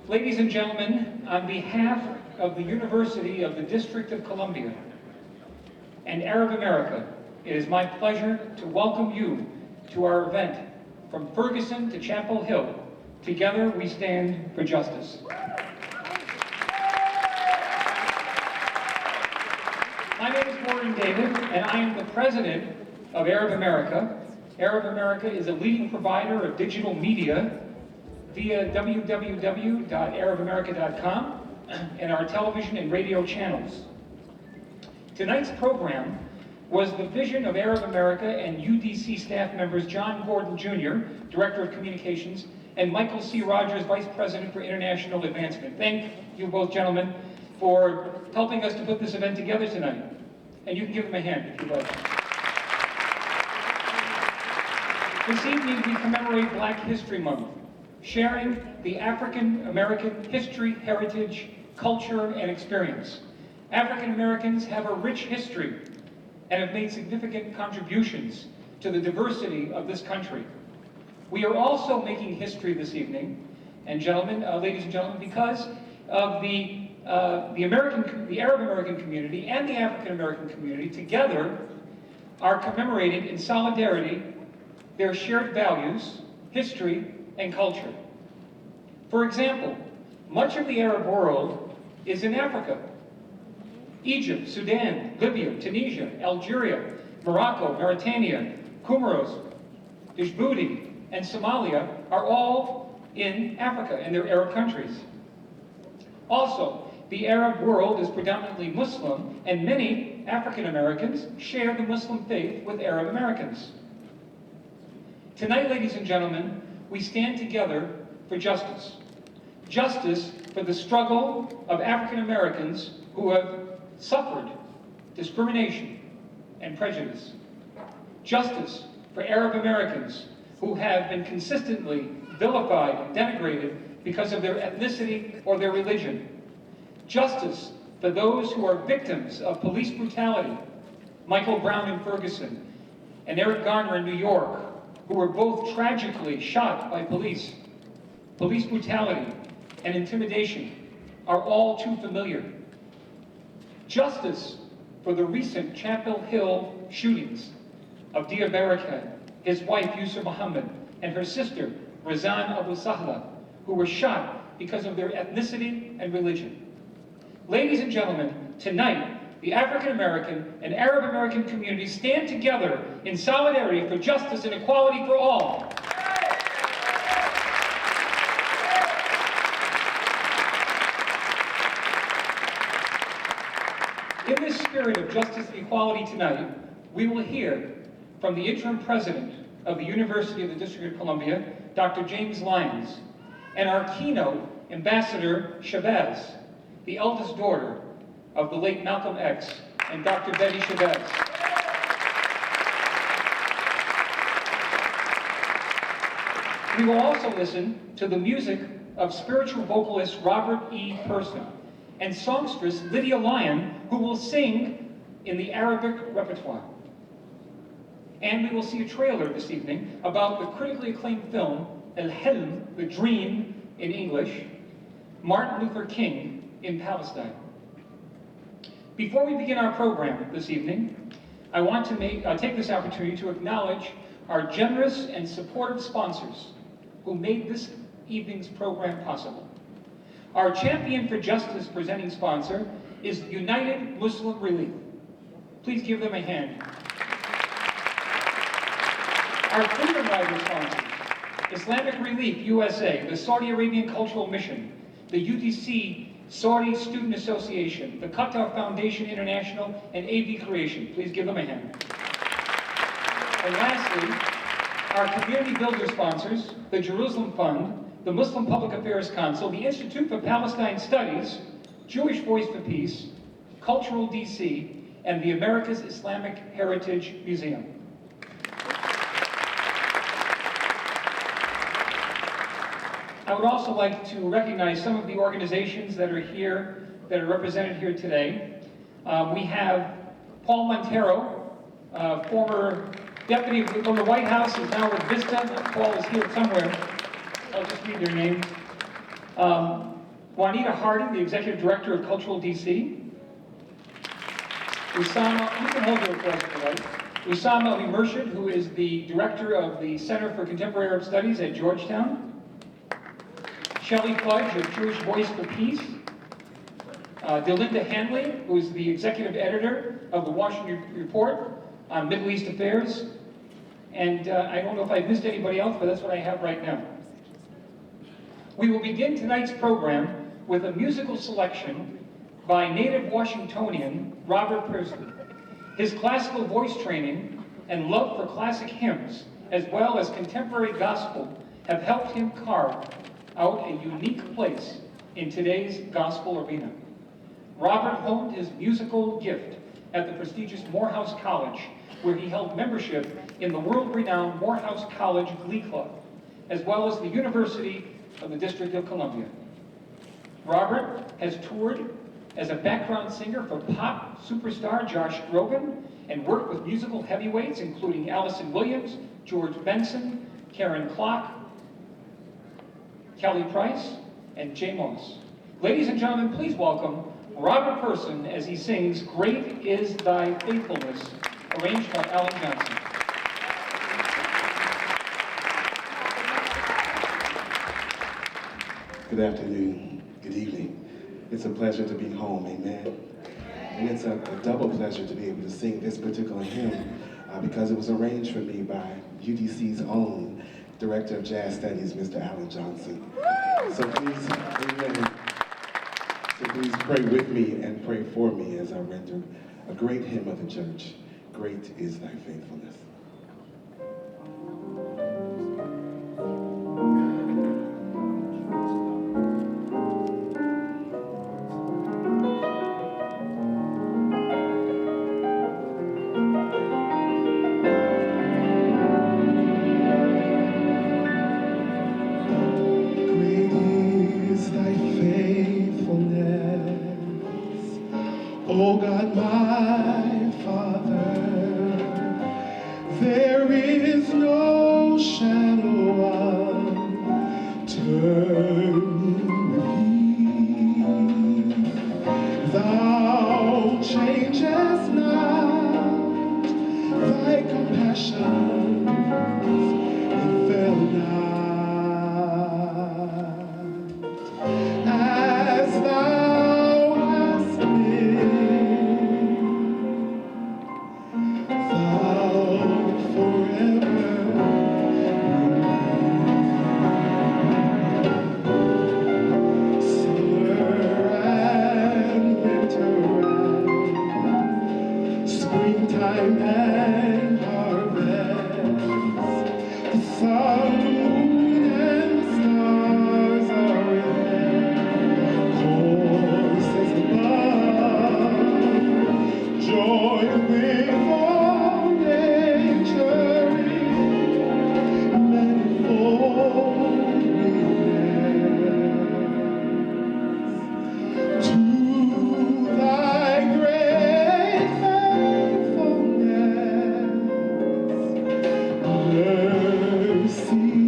Ladies and gentlemen, on behalf of the University of the District of Columbia and Arab America, it is my pleasure to welcome you to our event, From Ferguson to Chapel Hill. Together we stand for justice. My name is Gordon David, and I am the president of Arab America. Arab America is a leading provider of digital media via www.arabamerica.com and our television and radio channels. Tonight's program was the vision of Arab America and UDC staff members John Gordon Jr., Director of Communications, and Michael C. Rogers, Vice President for International Advancement. Thank you both gentlemen for helping us to put this event together tonight. And you can give them a hand if you'd like. This evening we commemorate Black History Month, sharing the African American history, heritage, culture, and experience. African Americans have a rich history and have made significant contributions to the diversity of this country. We are also making history this evening, and gentlemen, ladies and gentlemen, because of the Arab American community and the African American community together are commemorating in solidarity their shared values, history, and culture. For example, much of the Arab world is in Africa. Egypt, Sudan, Libya, Tunisia, Algeria, Morocco, Mauritania, Comoros, Djibouti, and Somalia are all in Africa, and they're Arab countries. Also, the Arab world is predominantly Muslim, and many African Americans share the Muslim faith with Arab Americans. Tonight, ladies and gentlemen, we stand together for justice. Justice for the struggle of African Americans who have suffered discrimination and prejudice. Justice for Arab Americans who have been consistently vilified and denigrated because of their ethnicity or their religion. Justice for those who are victims of police brutality, Michael Brown in Ferguson and Eric Garner in New York, who were both tragically shot by police. Police brutality and intimidation are all too familiar. Justice for the recent Chapel Hill shootings of Dia Barakat, his wife Yusuf Muhammad, and her sister Razan Abu Sahla, who were shot because of their ethnicity and religion. Ladies and gentlemen, tonight, the African American and Arab American communities stand together in solidarity for justice and equality for all. In this spirit of justice and equality tonight, we will hear from the interim president of the University of the District of Columbia, Dr. James Lyons, and our keynote ambassador, Shabazz, the eldest daughter of the late Malcolm X and Dr. Betty Shabazz. We will also listen to the music of spiritual vocalist Robert E. Person and songstress Lydia Lyon, who will sing in the Arabic repertoire. And we will see a trailer this evening about the critically acclaimed film El-Helm, The Dream in English, Martin Luther King in Palestine. Before we begin our program this evening, I want to take this opportunity to acknowledge our generous and supportive sponsors who made this evening's program possible. Our Champion for Justice presenting sponsor is United Muslim Relief. Please give them a hand. Our Freedom Rider sponsors, Islamic Relief USA, the Saudi Arabian Cultural Mission, the UDC Saudi Student Association, the Qatar Foundation International, and AV Creation. Please give them a hand. And lastly, our community builder sponsors, the Jerusalem Fund, the Muslim Public Affairs Council, the Institute for Palestine Studies, Jewish Voice for Peace, Cultural DC, and the America's Islamic Heritage Museum. I would also like to recognize some of the organizations that are here, that are represented here today. We have Paul Montero, former deputy from the White House, is now with Vista. Paul is here somewhere. I'll just read their names. Juanita Harding, the Executive Director of Cultural DC. Usama, you can hold your applause if you like. Usama Ali Murshid, who is the Director of the Center for Contemporary Arab Studies at Georgetown. Shelley Fudge of Jewish Voice for Peace. Delinda Hanley, who is the Executive Editor of the Washington Report on Middle East Affairs. And I don't know if I've missed anybody else, but that's what I have right now. We will begin tonight's program with a musical selection by native Washingtonian Robert Person. His classical voice training and love for classic hymns, as well as contemporary gospel, have helped him carve out a unique place in today's gospel arena. Robert honed his musical gift at the prestigious Morehouse College, where he held membership in the world-renowned Morehouse College Glee Club, as well as the University of the District of Columbia. Robert has toured as a background singer for pop superstar Josh Groban and worked with musical heavyweights including Allison Williams, George Benson, Karen Klock, Kelly Price, and Jay Moss. Ladies and gentlemen, please welcome Robert Person as he sings "Great Is Thy Faithfulness," arranged by Alan Johnson. Good afternoon, good evening. It's a pleasure to be home, amen. And it's a double pleasure to be able to sing this particular hymn because it was arranged for me by UDC's own Director of Jazz Studies, Mr. Alan Johnson. So please, amen. So please pray with me and pray for me as I render a great hymn of the church. Great is thy faithfulness. O God, my Father, there is no shadow of turning with thee. Thou changest not, thy compassions, they fail not. As thou hast been, springtime and harvest, the sun, the moon, and the stars are in their courses above. Joy with all nature in manifold witness to thy great mercy and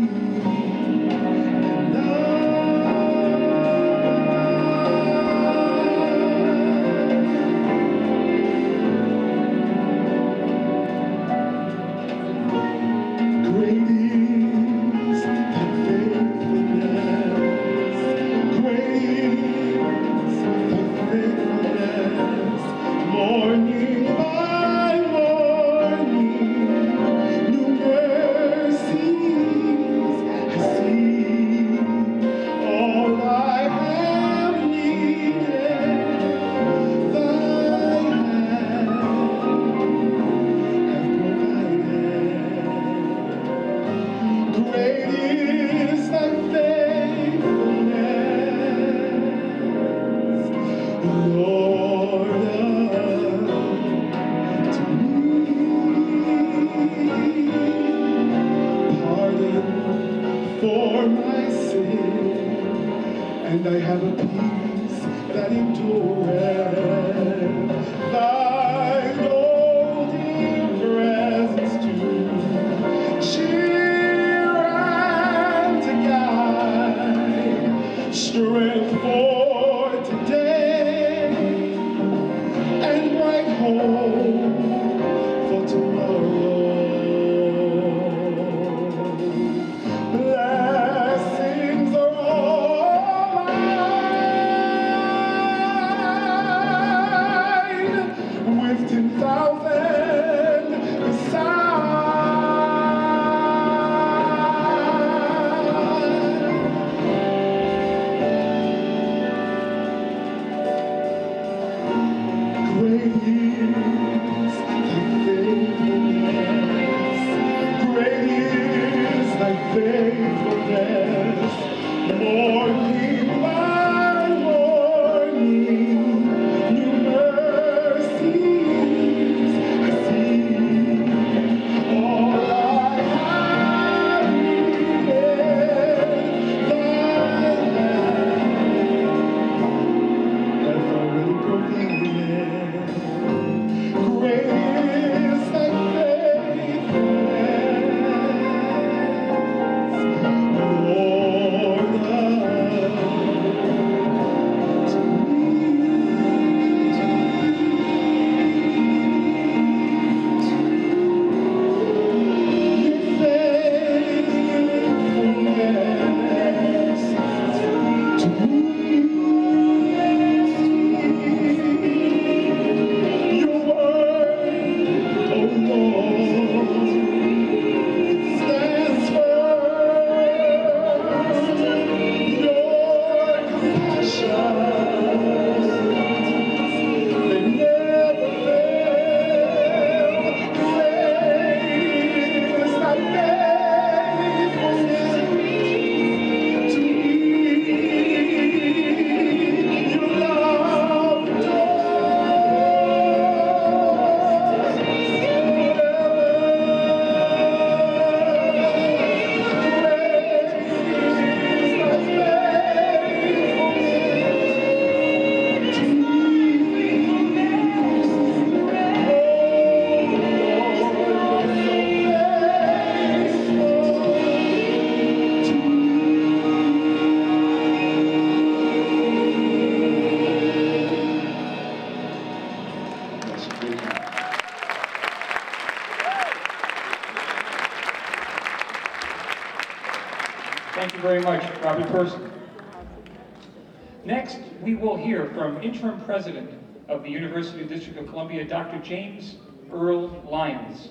great is thy faithfulness, great is thy faithfulness, morning by morning, new mercies I see. All I have needed, thy hand hath provided. Great is thy faithfulness, Lord, unto me. Pardon for my sin, and I have a peace that endureth. Thy golden presence to cheer and to guide, strength for much, Robert Person. Next, we will hear from Interim President of the University District of Columbia, Dr. James Earl Lyons.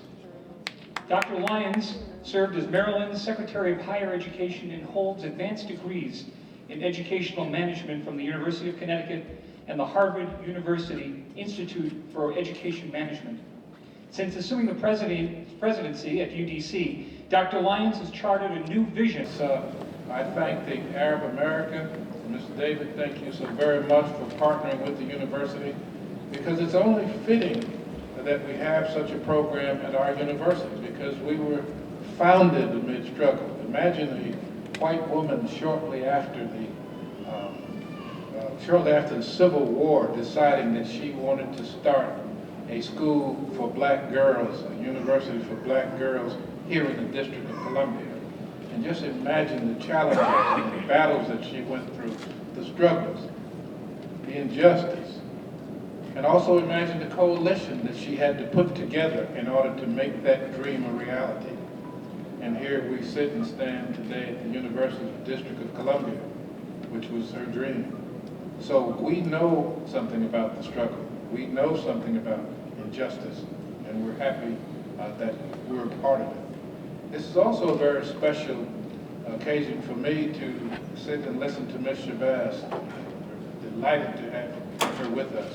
Dr. Lyons served as Maryland's Secretary of Higher Education and holds advanced degrees in educational management from the University of Connecticut and the Harvard University Institute for Education Management. Since assuming the presidency at UDC, Dr. Lyons has charted a new vision. I thank the Arab American, Mr. David, thank you so very much for partnering with the university, because it's only fitting that we have such a program at our university, because we were founded amid struggle. Imagine a white woman shortly after the Civil War deciding that she wanted to start a school for black girls, a university for black girls here in the District of Columbia. And just imagine the challenges and the battles that she went through, the struggles, the injustice, and also imagine the coalition that she had to put together in order to make that dream a reality. And here we sit and stand today at the University of the District of Columbia, which was her dream. So we know something about the struggle. We know something about injustice, and we're happy that we're a part of it. This is also a very special occasion for me to sit and listen to Ms. Shabazz. We're delighted to have her with us.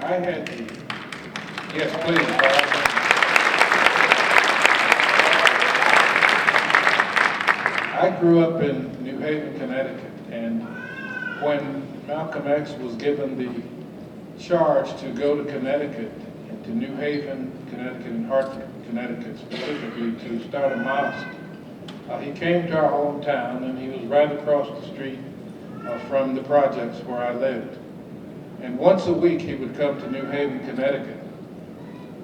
I had the, yes, please. I grew up in New Haven, Connecticut, and when Malcolm X was given the charge to go to Connecticut, and to New Haven, Connecticut, and Hartford, Connecticut specifically, to start a mosque, he came to our hometown, and he was right across the street from the projects where I lived. And once a week, he would come to New Haven, Connecticut,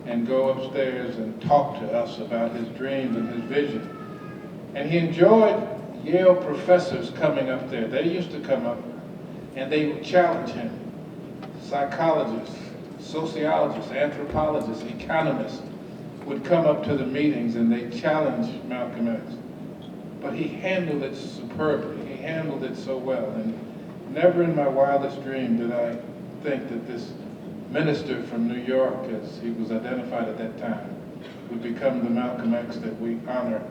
and go upstairs and talk to us about his dreams and his vision. And he enjoyed Yale professors coming up there. They used to come up, and they would challenge him. Psychologists, sociologists, anthropologists, economists would come up to the meetings, and they challenged Malcolm X. But he handled it superbly. He handled it so well. And never in my wildest dream did I think that this minister from New York, as he was identified at that time, would become the Malcolm X that we honor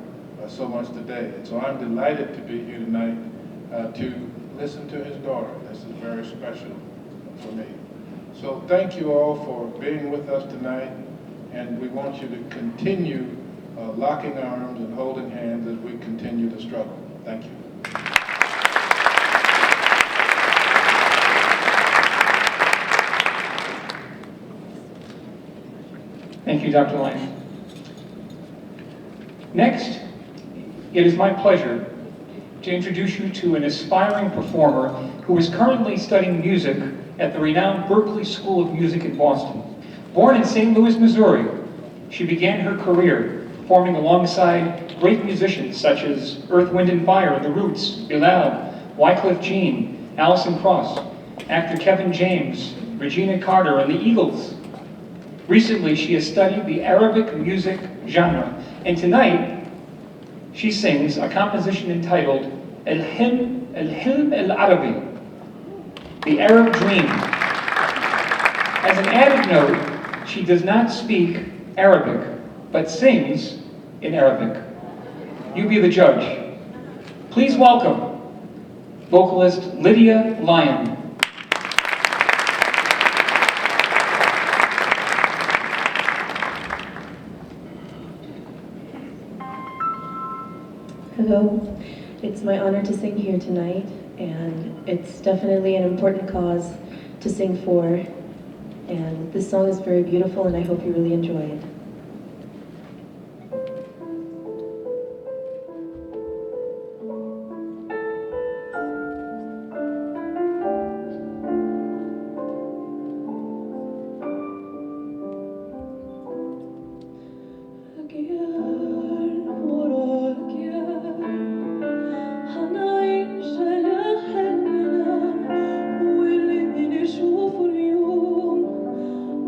so much today. And so I'm delighted to be here tonight to listen to his daughter. This is very special for me. So thank you all for being with us tonight, and we want you to continue locking arms and holding hands as we continue the struggle. Thank you. Thank you, Dr. Lyons. Next, it is my pleasure to introduce you to an aspiring performer who is currently studying music at the renowned Berklee School of Music in Boston. Born in St. Louis, Missouri, she began her career performing alongside great musicians such as Earth, Wind and Fire, The Roots, Bilal, Wycliffe Jean, Alison Krauss, actor Kevin James, Regina Carter, and the Eagles. Recently, she has studied the Arabic music genre, and tonight, she sings a composition entitled Al-Hilm Al-Arabi, the Arab Dream. As an added note, she does not speak Arabic, but sings in Arabic. You be the judge. Please welcome vocalist Lydia Lyon. Hello, it's my honor to sing here tonight, and it's definitely an important cause to sing for, and this song is very beautiful, and I hope you really enjoy it.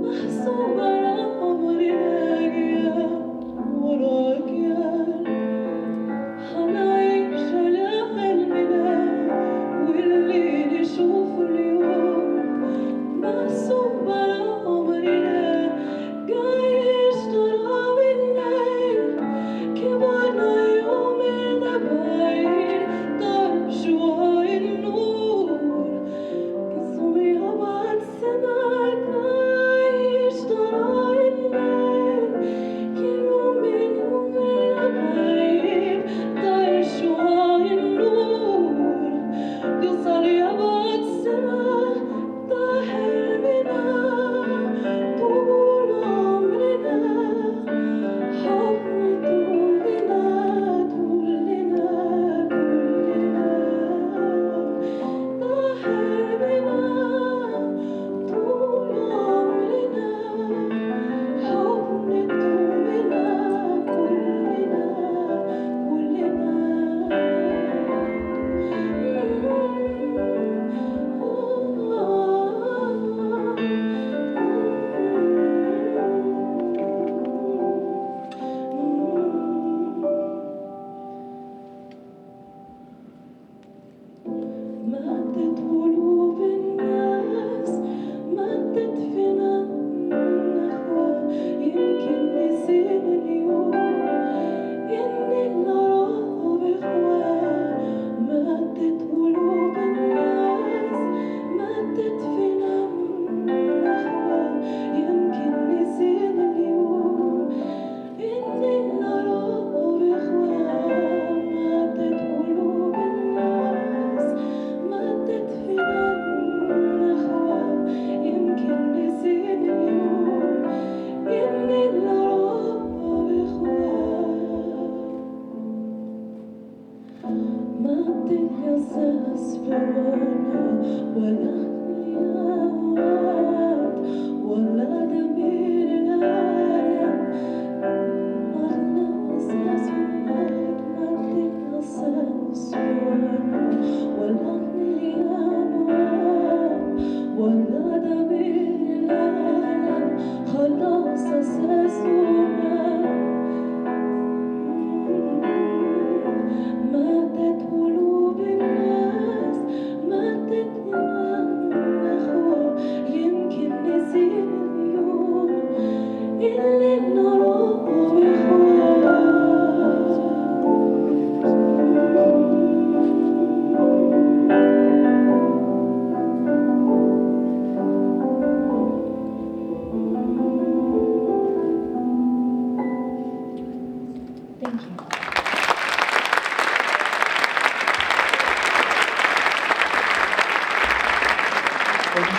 محسوب على عمرنا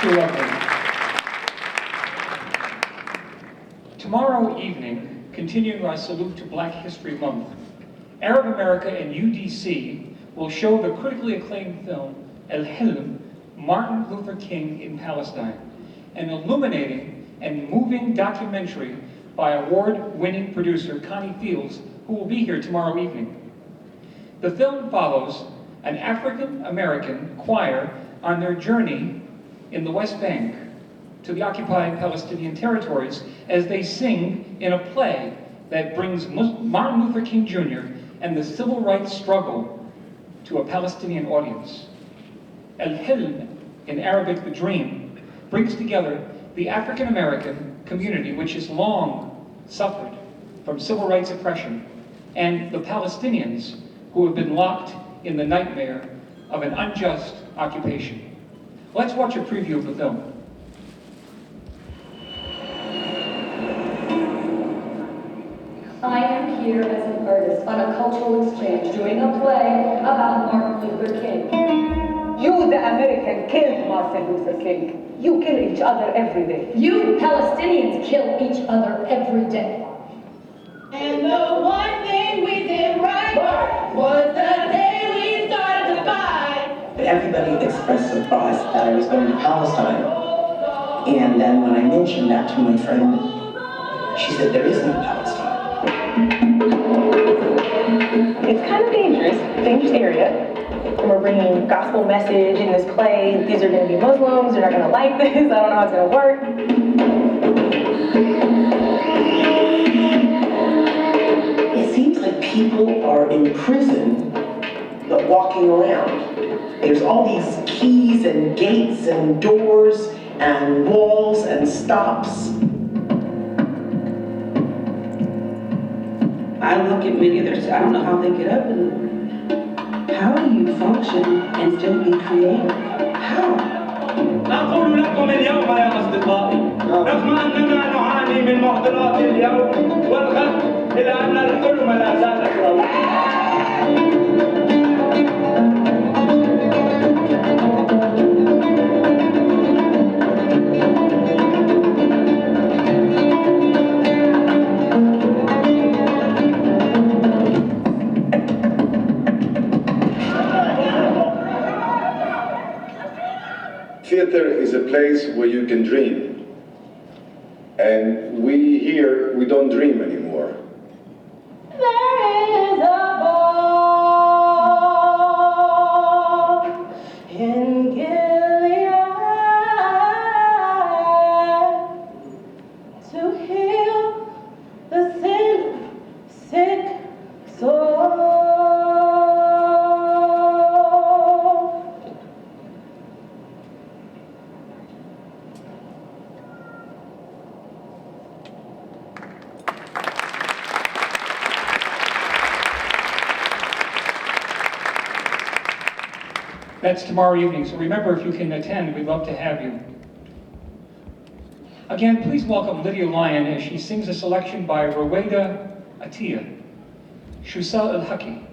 You're welcome. Tomorrow evening, continuing our salute to Black History Month, Arab America and UDC will show the critically acclaimed film El-Hilm, Martin Luther King in Palestine, an illuminating and moving documentary by award-winning producer Connie Fields, who will be here tomorrow evening. The film follows an African-American choir on their journey in the West Bank to the occupied Palestinian territories as they sing in a play that brings Martin Luther King Jr. and the civil rights struggle to a Palestinian audience. El-Hilm, in Arabic, the dream, brings together the African-American community, which has long suffered from civil rights oppression, and the Palestinians who have been locked in the nightmare of an unjust occupation. Let's watch a preview of the film. I am here as an artist on a cultural exchange doing a play about Martin Luther King. You, the American, killed Martin Luther King. You kill each other every day. You Palestinians kill each other every day. And the one thing we did right was the day we started to fight. Everybody expressed surprise that I was going to Palestine. And then when I mentioned that to my friend, she said, there is no Palestine. It's kind of dangerous area. And we're bringing gospel message in this play. These are going to be Muslims. They're not going to like this. I don't know how it's going to work. It seems like people are in prison, but walking around. There's all these keys and gates and doors and walls and stops. I look at many of their, I don't know how they get up and how do you function and still be creative? How? نقول لكم اليوم يا أصدقائي رغم أننا نعاني من معضلات اليوم والغد إلا أن الحلم لا زالت روحا. Theater is a place where you can dream. And we here, we don't dream anymore. There is a bomb in Gilead to heal the sick soul. That's tomorrow evening, so remember, if you can attend, we'd love to have you. Again, please welcome Lydia Lyon as she sings a selection by Roweda Atiyah, Shusal al-Haki,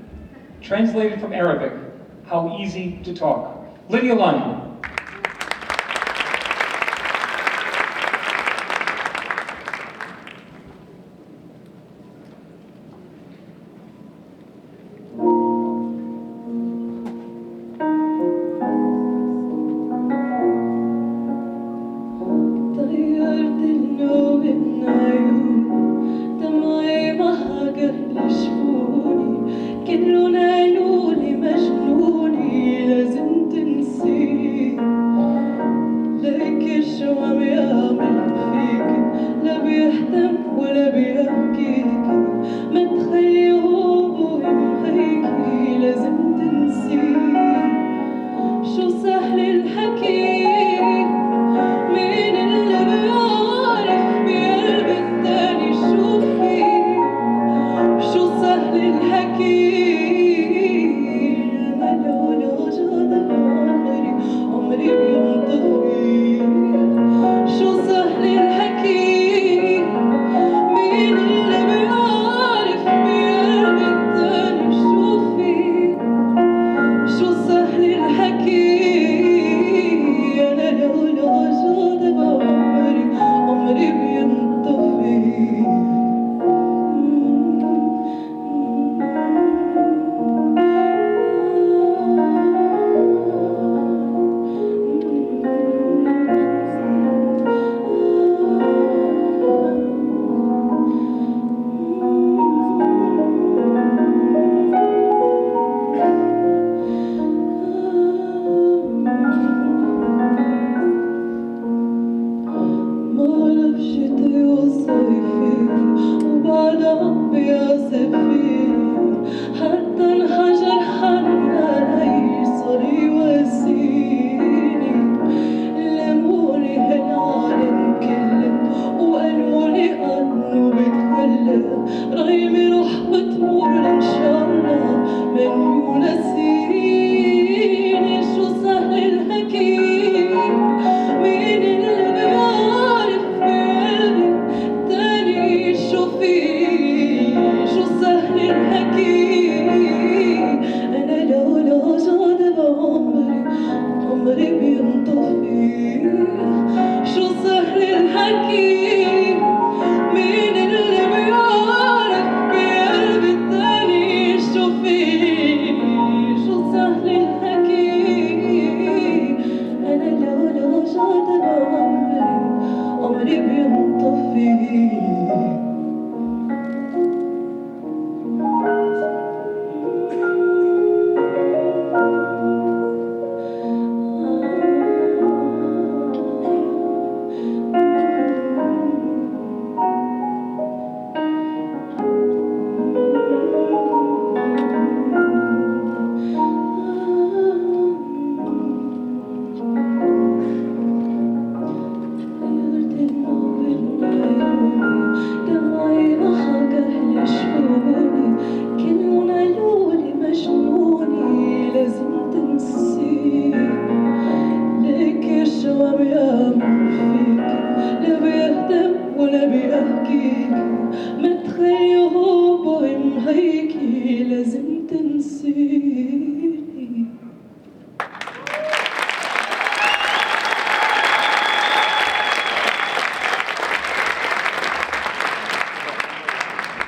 translated from Arabic, How Easy to Talk. Lydia Lyon.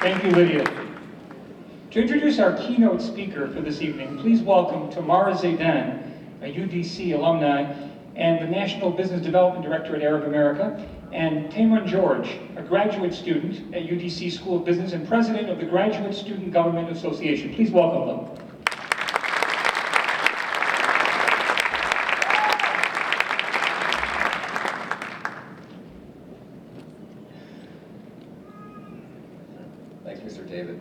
Thank you, Lydia. To introduce our keynote speaker for this evening, please welcome Tamara Zaidan, a UDC alumni and the National Business Development Director at Arab America, and Tamron George, a graduate student at UDC School of Business and president of the Graduate Student Government Association. Please welcome them. Thanks, Mr. David.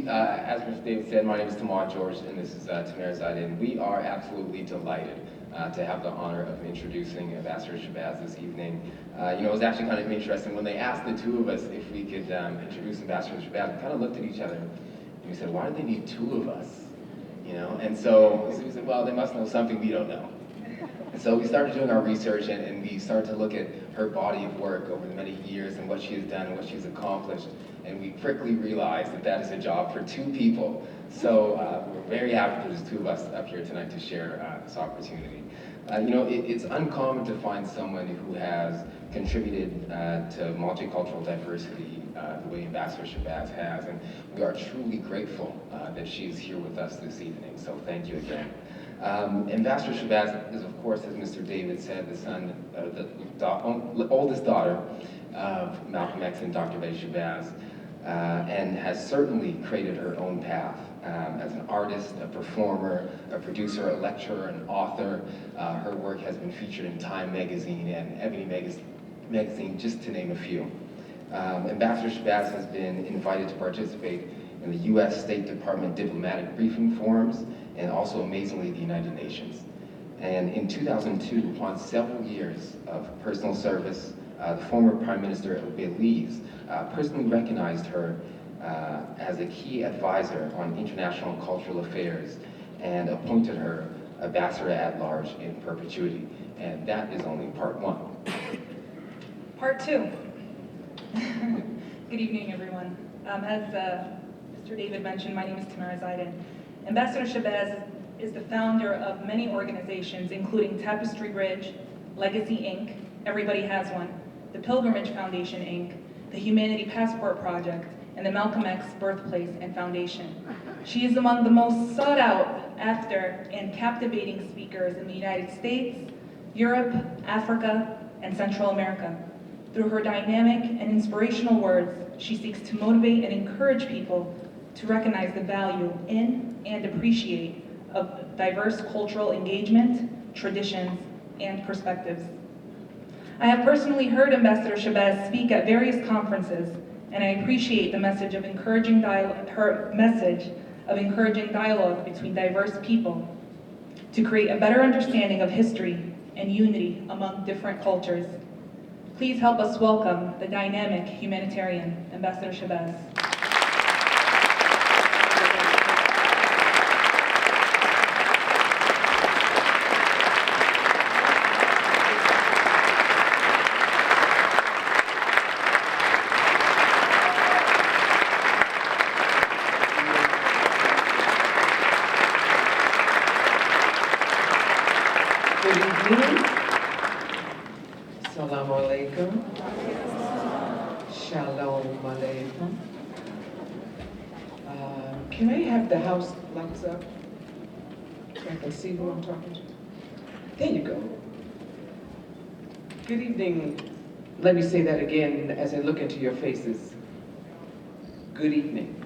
As Mr. David said, my name is Tamar George, and this is Tamara Zaidan. We are absolutely delighted to have the honor of introducing Ambassador Shabazz this evening. It was actually kind of interesting when they asked the two of us if we could introduce Ambassador Shabazz. We kind of looked at each other and we said, "Why do they need two of us?" And so we said, "Well, they must know something we don't know." And so we started doing our research and we started to look at her body of work over the many years and what she has done and what she's accomplished. And we quickly realized that that is a job for two people. So we're very happy for there's two of us up here tonight to share this opportunity. It's uncommon to find someone who has contributed to multicultural diversity the way Ambassador Shabazz has. And we are truly grateful that she's here with us this evening. So thank you again. Ambassador Shabazz is, of course, as Mr. David said, the oldest daughter of Malcolm X and Dr. Betty Shabazz, and has certainly created her own path as an artist, a performer, a producer, a lecturer, an author. Her work has been featured in Time magazine and Ebony magazine, just to name a few. Ambassador Shabazz has been invited to participate in the U.S. State Department diplomatic briefing forums, and also, amazingly, the United Nations. And in 2002, upon several years of personal service, the former Prime Minister of Belize personally recognized her as a key advisor on international cultural affairs and appointed her Ambassador at Large in perpetuity. And that is only part one. Part two. Good evening, everyone. As Mr. David mentioned, my name is Tamara Zaidan. Ambassador Shabazz is the founder of many organizations, including Tapestry Bridge, Legacy Inc., Everybody Has One, the Pilgrimage Foundation Inc., the Humanity Passport Project, and the Malcolm X Birthplace and Foundation. She is among the most sought out after and captivating speakers in the United States, Europe, Africa, and Central America. Through her dynamic and inspirational words, she seeks to motivate and encourage people to recognize the value in and appreciate of diverse cultural engagement, traditions, and perspectives. I have personally heard Ambassador Shabazz speak at various conferences, and I appreciate the message of encouraging her message of encouraging dialogue between diverse people to create a better understanding of history and unity among different cultures. Please help us welcome the dynamic humanitarian, Ambassador Shabazz. Good evening. Assalamu alaikum. Shalom alaikum. Can I have the house lights up so I can see who I'm talking to? There you go. Good evening, Let me say that again as I look into your faces. Good evening.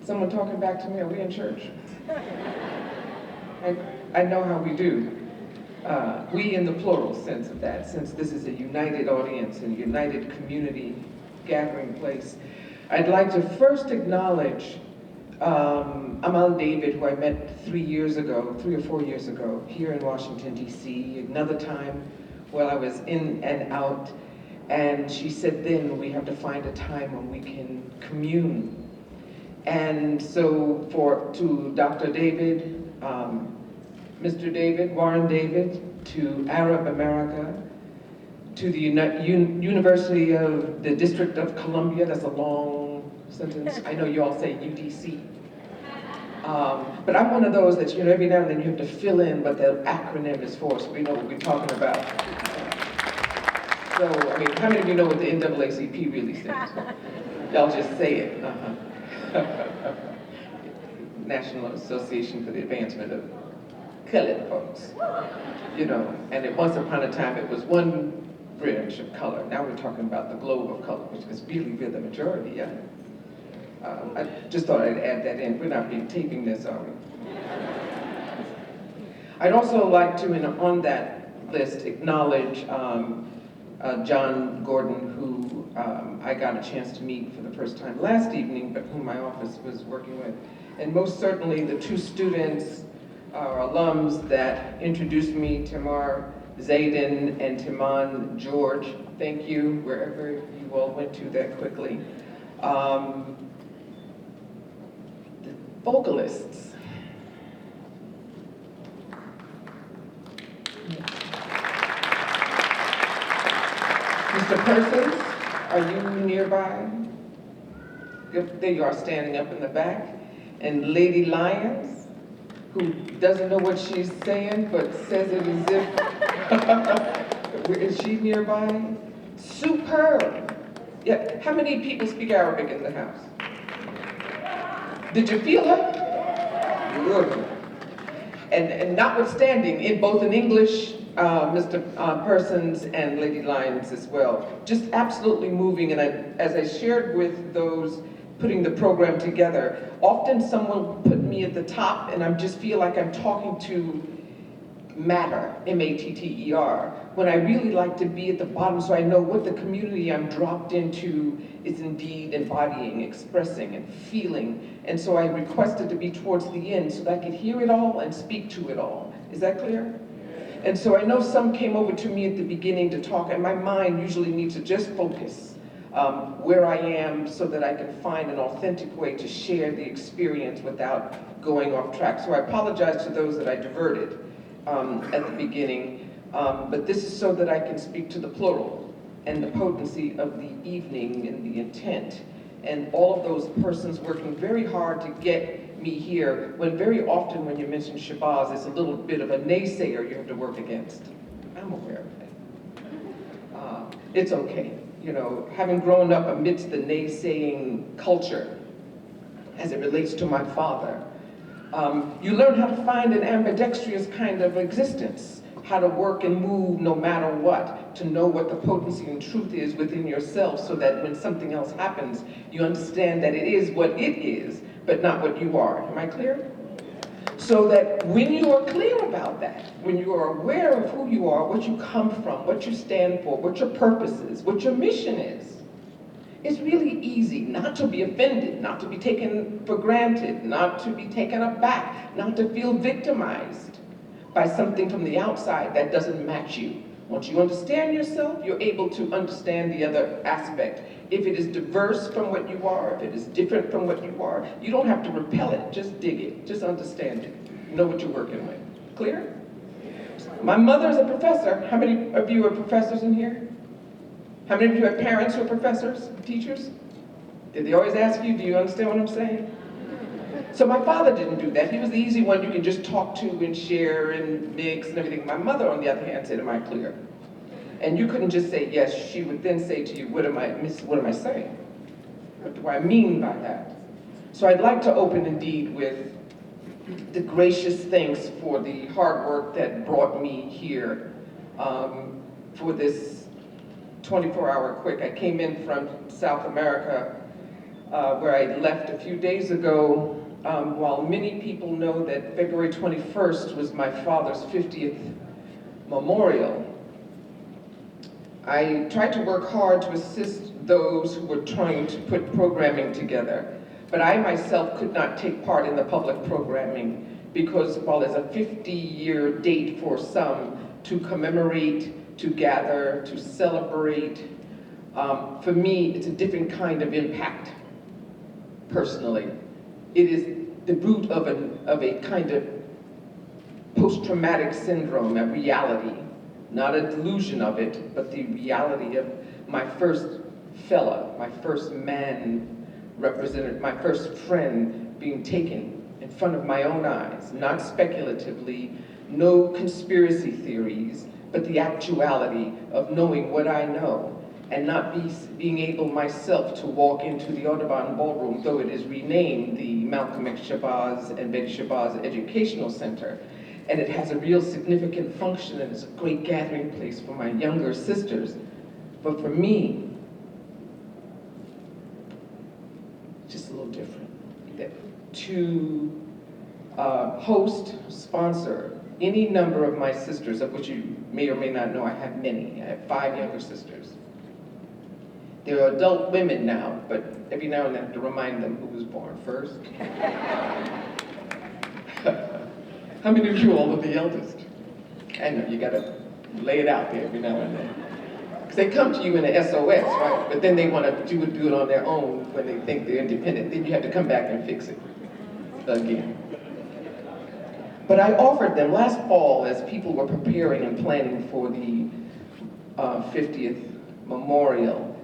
Someone talking back to me, are we in church? I know how we do. We in the plural sense of that, since this is a united audience and united community gathering place. I'd like to first acknowledge Amal David, who I met 3 or 4 years ago, here in Washington, D.C., another time while I was in and out, and she said then we have to find a time when we can commune. And so to Dr. David, Mr. David, Warren David, to Arab America, to the University of the District of Columbia, that's a long sentence. I know you all say UDC. But I'm one of those that, every now and then you have to fill in what the acronym is for, so we know what we're talking about. So, I mean, how many of you know what the NAACP really stands for? Y'all just say it. National Association for the Advancement of Colored Folks. And once upon a time it was one branch of color. Now we're talking about the globe of color, which is really the majority, yeah? I just thought I'd add that in. We're not being taping this, are we? I'd also like to, on that list, acknowledge John Gordon, who I got a chance to meet for the first time last evening, but whom my office was working with. And most certainly the two students, or alums, that introduced me, Tamar Zayden and Timan George. Thank you, wherever you all went to that quickly. The vocalists. Mr. Persons, are you nearby? There you are, standing up in the back. And Lady Lyons, who doesn't know what she's saying, but says it as if, is she nearby? Superb. Yeah, how many people speak Arabic in the house? Did you feel her? Good. And notwithstanding, in both in English, Mr. Persons and Lady Lyons as well. Just absolutely moving, and as I shared with those putting the program together, often someone will put me at the top and I just feel like I'm talking to matter, M-A-T-T-E-R, when I really like to be at the bottom so I know what the community I'm dropped into is indeed embodying, expressing, and feeling. And so I requested to be towards the end so that I could hear it all and speak to it all. Is that clear? And so I know some came over to me at the beginning to talk, and my mind usually needs to just focus where I am so that I can find an authentic way to share the experience without going off track. So I apologize to those that I diverted at the beginning, but this is so that I can speak to the plural and the potency of the evening and the intent and all of those persons working very hard to get me here, when very often when you mention Shabazz, it's a little bit of a naysayer you have to work against. I'm aware of that. It's okay. Having grown up amidst the naysaying culture as it relates to my father, you learn how to find an ambidextrous kind of existence, how to work and move no matter what, to know what the potency and truth is within yourself so that when something else happens, you understand that it is what it is, but not what you are. Am I clear? So that when you are clear about that, when you are aware of who you are, what you come from, what you stand for, what your purpose is, what your mission is, it's really easy not to be offended, not to be taken for granted, not to be taken aback, not to feel victimized by something from the outside that doesn't match you. Once you understand yourself, you're able to understand the other aspect. If it is diverse from what you are, if it is different from what you are, you don't have to repel it, just dig it, just understand it. Know what you're working with. Clear? My mother is a professor. How many of you are professors in here? How many of you have parents who are professors, teachers? Did they always ask you, do you understand what I'm saying? So my father didn't do that. He was the easy one you can just talk to and share and mix and everything. My mother, on the other hand, said, am I clear? And you couldn't just say yes. She would then say to you, what am I saying? What do I mean by that? So I'd like to open indeed with the gracious thanks for the hard work that brought me here for this 24-hour quick. I came in from South America, where I left a few days ago. While many people know that February 21st was my father's 50th memorial, I tried to work hard to assist those who were trying to put programming together. But I myself could not take part in the public programming because while there's a 50-year date for some to commemorate, to gather, to celebrate, for me, it's a different kind of impact, personally. It is the root of a kind of post-traumatic syndrome, a reality, not a delusion of it, but the reality of my first fella, my first man represented, my first friend being taken in front of my own eyes, not speculatively, no conspiracy theories, but the actuality of knowing what I know and not being able myself to walk into the Audubon Ballroom, though it is renamed the Malcolm X Shabazz and Betty Shabazz Educational Center. And it has a real significant function and it's a great gathering place for my younger sisters. But for me, just a little different. To host, sponsor any number of my sisters, of which you may or may not know, I have many. I have 5 younger sisters. They're adult women now, but every now and then I have to remind them who was born first. How many of you all are the eldest? I know, you gotta lay it out there every now and then. Because they come to you in an SOS, right? But then they want to do it on their own when they think they're independent. Then you have to come back and fix it again. But I offered them last fall as people were preparing and planning for the 50th memorial.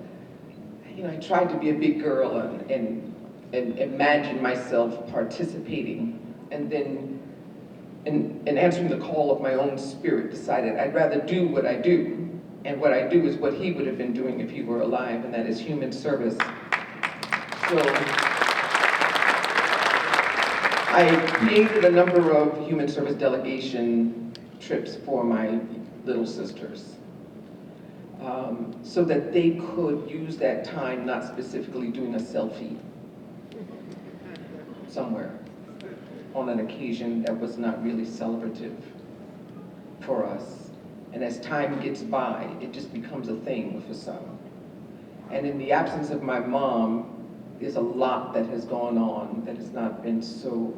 You know, I tried to be a big girl and imagine myself participating, and then in answering the call of my own spirit, decided I'd rather do what I do, and what I do is what he would have been doing if he were alive, and that is human service. So I created a number of human service delegation trips for my little sisters, so that they could use that time not specifically doing a selfie somewhere on an occasion that was not really celebrative for us. And as time gets by, it just becomes a thing for some. And in the absence of my mom, there's a lot that has gone on that has not been so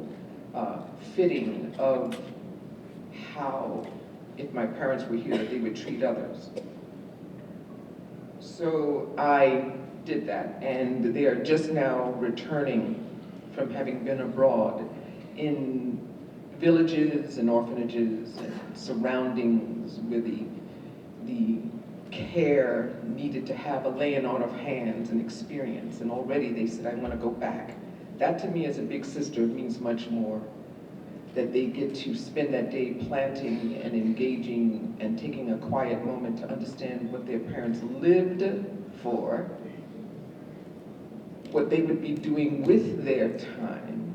fitting of how, if my parents were here, they would treat others. So I did that, and they are just now returning from having been abroad in villages and orphanages and surroundings where the care needed to have a laying on of hands and experience. And already they said, I want to go back. That to me as a big sister means much more, that they get to spend that day planting and engaging and taking a quiet moment to understand what their parents lived for, what they would be doing with their time,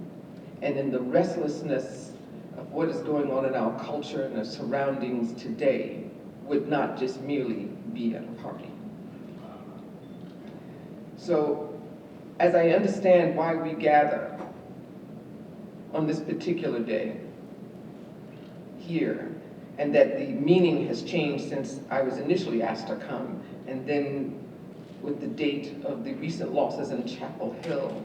and in the restlessness of what is going on in our culture and our surroundings today would not just merely be at a party. So, as I understand why we gather on this particular day here, and that the meaning has changed since I was initially asked to come, and then with the date of the recent losses in Chapel Hill,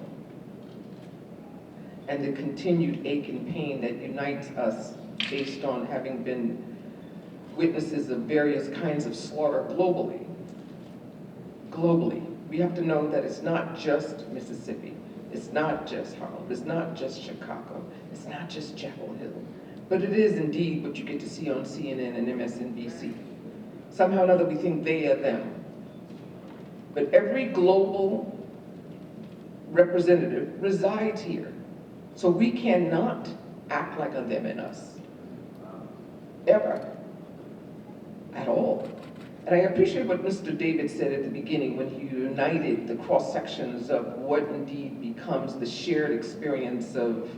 and the continued ache and pain that unites us based on having been witnesses of various kinds of slaughter globally. Globally. We have to know that it's not just Mississippi, it's not just Harlem, it's not just Chicago, it's not just Chapel Hill, but it is indeed what you get to see on CNN and MSNBC. Somehow or another we think they are them. But every global representative resides here. So we cannot act like a them and us, ever, at all. And I appreciate what Mr. David said at the beginning when he united the cross-sections of what indeed becomes the shared experience of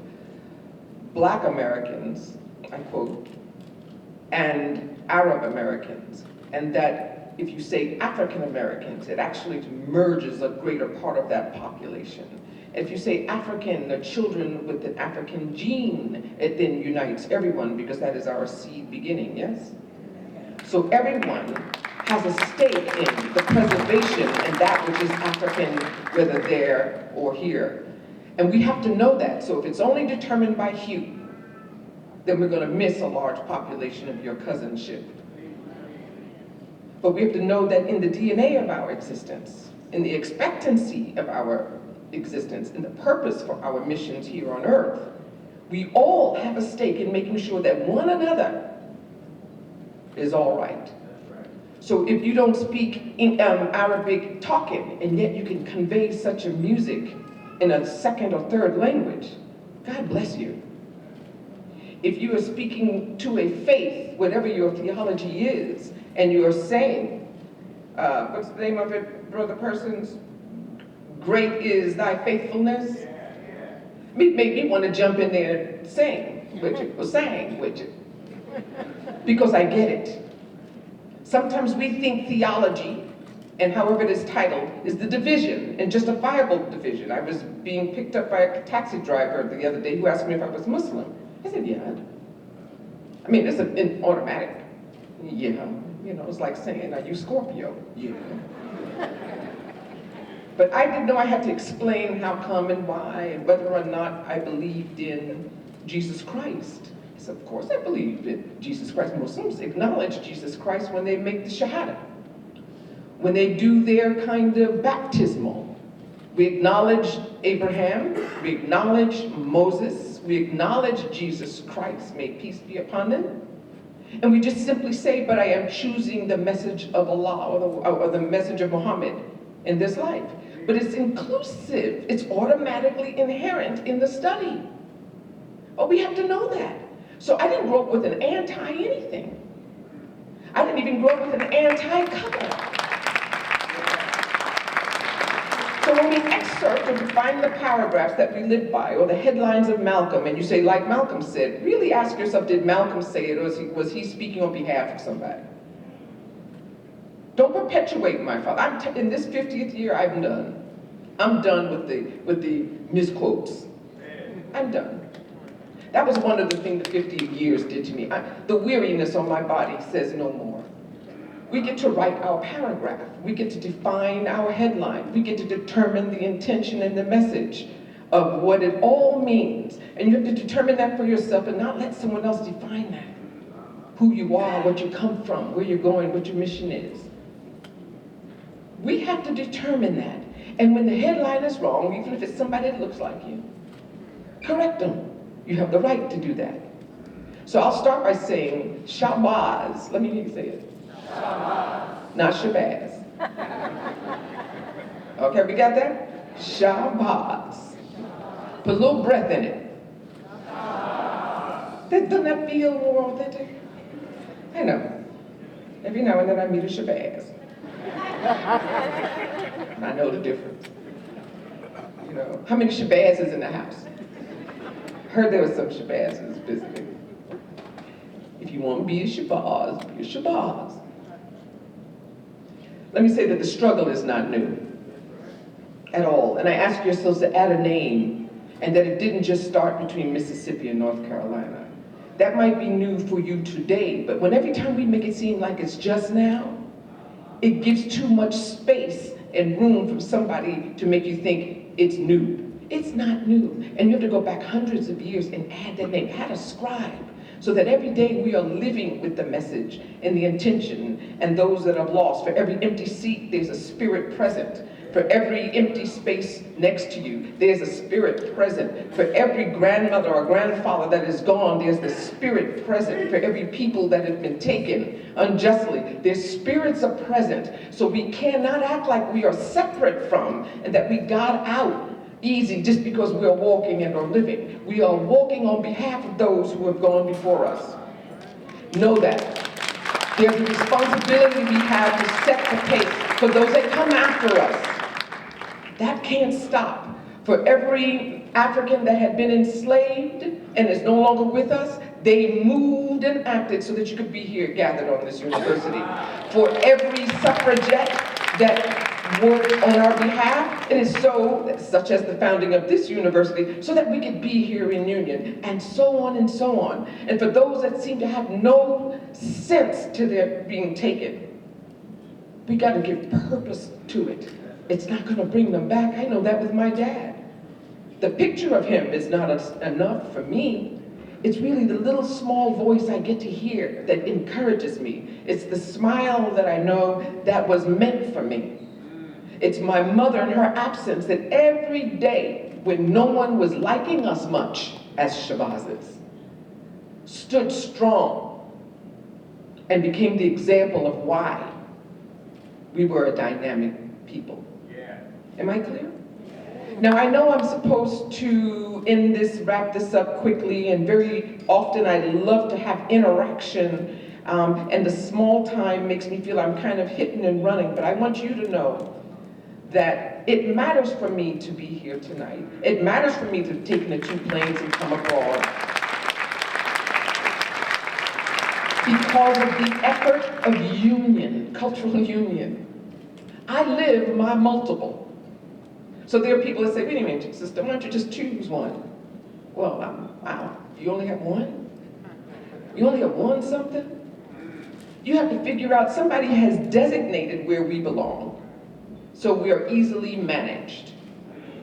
Black Americans, I quote, and Arab Americans, and that if you say African Americans, it actually merges a greater part of that population. If you say African, the children with an African gene, it then unites everyone because that is our seed beginning, yes? So everyone has a stake in the preservation and that which is African, whether there or here. And we have to know that. So if it's only determined by hue, then we're going to miss a large population of your cousinship. But we have to know that in the DNA of our existence, in the expectancy of our existence, in the purpose for our missions here on earth, we all have a stake in making sure that one another is all right. So if you don't speak in, Arabic talking, and yet you can convey such a music in a second or third language, God bless you. If you are speaking to a faith, whatever your theology is, and you are saying, what's the name of it, Brother Persons? Great is thy faithfulness. It made me want to jump in there and sing with you, or sang with you, because I get it. Sometimes we think theology, and however it is titled, is the division, and justifiable division. I was being picked up by a taxi driver the other day who asked me if I was Muslim. I said, yeah. I mean, it's an automatic, yeah. You know, it's like saying, are you Scorpio? Yeah. But I didn't know I had to explain how come and why, and whether or not I believed in Jesus Christ. I said, of course I believe in Jesus Christ. Muslims acknowledge Jesus Christ when they make the Shahada. When they do their kind of baptismal. We acknowledge Abraham, we acknowledge Moses, we acknowledge Jesus Christ, may peace be upon them. And we just simply say, but I am choosing the message of Allah or the message of Muhammad in this life. But it's inclusive, it's automatically inherent in the study. But we have to know that. So I didn't grow up with an anti-anything. I didn't even grow up with an anti-color. So when we excerpt or define the paragraphs that we live by, or the headlines of Malcolm, and you say, like Malcolm said, really ask yourself, did Malcolm say it, or was he speaking on behalf of somebody? Don't perpetuate my father. In this 50th year, I'm done. I'm done with the misquotes. I'm done. That was one of the things the 50 years did to me. The weariness on my body says no more. We get to write our paragraph. We get to define our headline. We get to determine the intention and the message of what it all means. And you have to determine that for yourself and not let someone else define that. Who you are, what you come from, where you're going, what your mission is. We have to determine that. And when the headline is wrong, even if it's somebody that looks like you, correct them. You have the right to do that. So I'll start by saying Shabazz. Let me hear you say it. Shabazz. Not Shabazz. Okay, we got that? Shabazz. Put a little breath in it. Doesn't that feel more authentic? I know. Every now and then I meet a Shabazz. I know the difference. You know, how many Shabazzes in the house? Heard there was some Shabazzes visiting. If you want to be a Shabazz, be a Shabazz. Let me say that the struggle is not new at all. And I ask yourselves to add a name, and that it didn't just start between Mississippi and North Carolina. That might be new for you today, but when every time we make it seem like it's just now, it gives too much space and room for somebody to make you think it's new. It's not new. And you have to go back hundreds of years and add that name, add a scribe, so that every day we are living with the message and the intention, and those that are lost. For every empty seat, there's a spirit present. For every empty space next to you, there's a spirit present. For every grandmother or grandfather that is gone, there's the spirit present. For every people that have been taken unjustly, their spirits are present. So we cannot act like we are separate from, and that we got out easy just because we are walking and are living. We are walking on behalf of those who have gone before us. Know that. There's a responsibility we have to set the pace for those that come after us. That can't stop. For every African that had been enslaved and is no longer with us, they moved and acted so that you could be here gathered on this university. For every suffragette that worked on our behalf, it is so, such as the founding of this university, so that we could be here in union, and so on and so on. And for those that seem to have no sense to their being taken, we got to give purpose to it. It's not going to bring them back. I know that with my dad. The picture of him is not enough for me. It's really the little small voice I get to hear that encourages me. It's the smile that I know that was meant for me. It's my mother in her absence that every day when no one was liking us much as Shabazzes, stood strong and became the example of why we were a dynamic people. Am I clear? Now I know I'm supposed to wrap this up quickly, and very often I love to have interaction, and the small time makes me feel I'm kind of hitting and running, but I want you to know that it matters for me to be here tonight. It matters for me to have taken the 2 planes and come abroad. Because of the effort of union, cultural union. I live my multiple. So there are people that say, wait a minute, sister, why don't you just choose one? Well, wow, you only have one? You only have one something? You have to figure out, somebody has designated where we belong. So we are easily managed.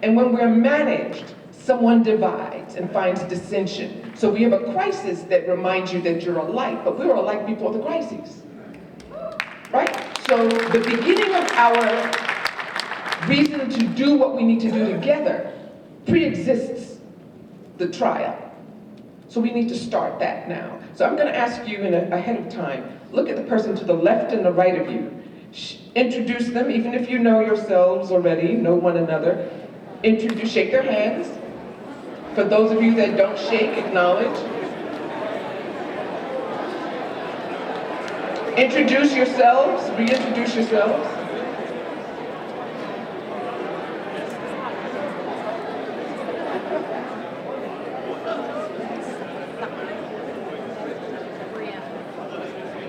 And when we're managed, someone divides and finds dissension. So we have a crisis that reminds you that you're alike, but we were alike before the crises. Right? So the beginning of our reason to do what we need to do together pre-exists the trial. So we need to start that now. So I'm going to ask you ahead of time, look at the person to the left and the right of you. Introduce them, even if you know yourselves already, know one another. Shake their hands. For those of you that don't shake, acknowledge. Introduce yourselves, reintroduce yourselves.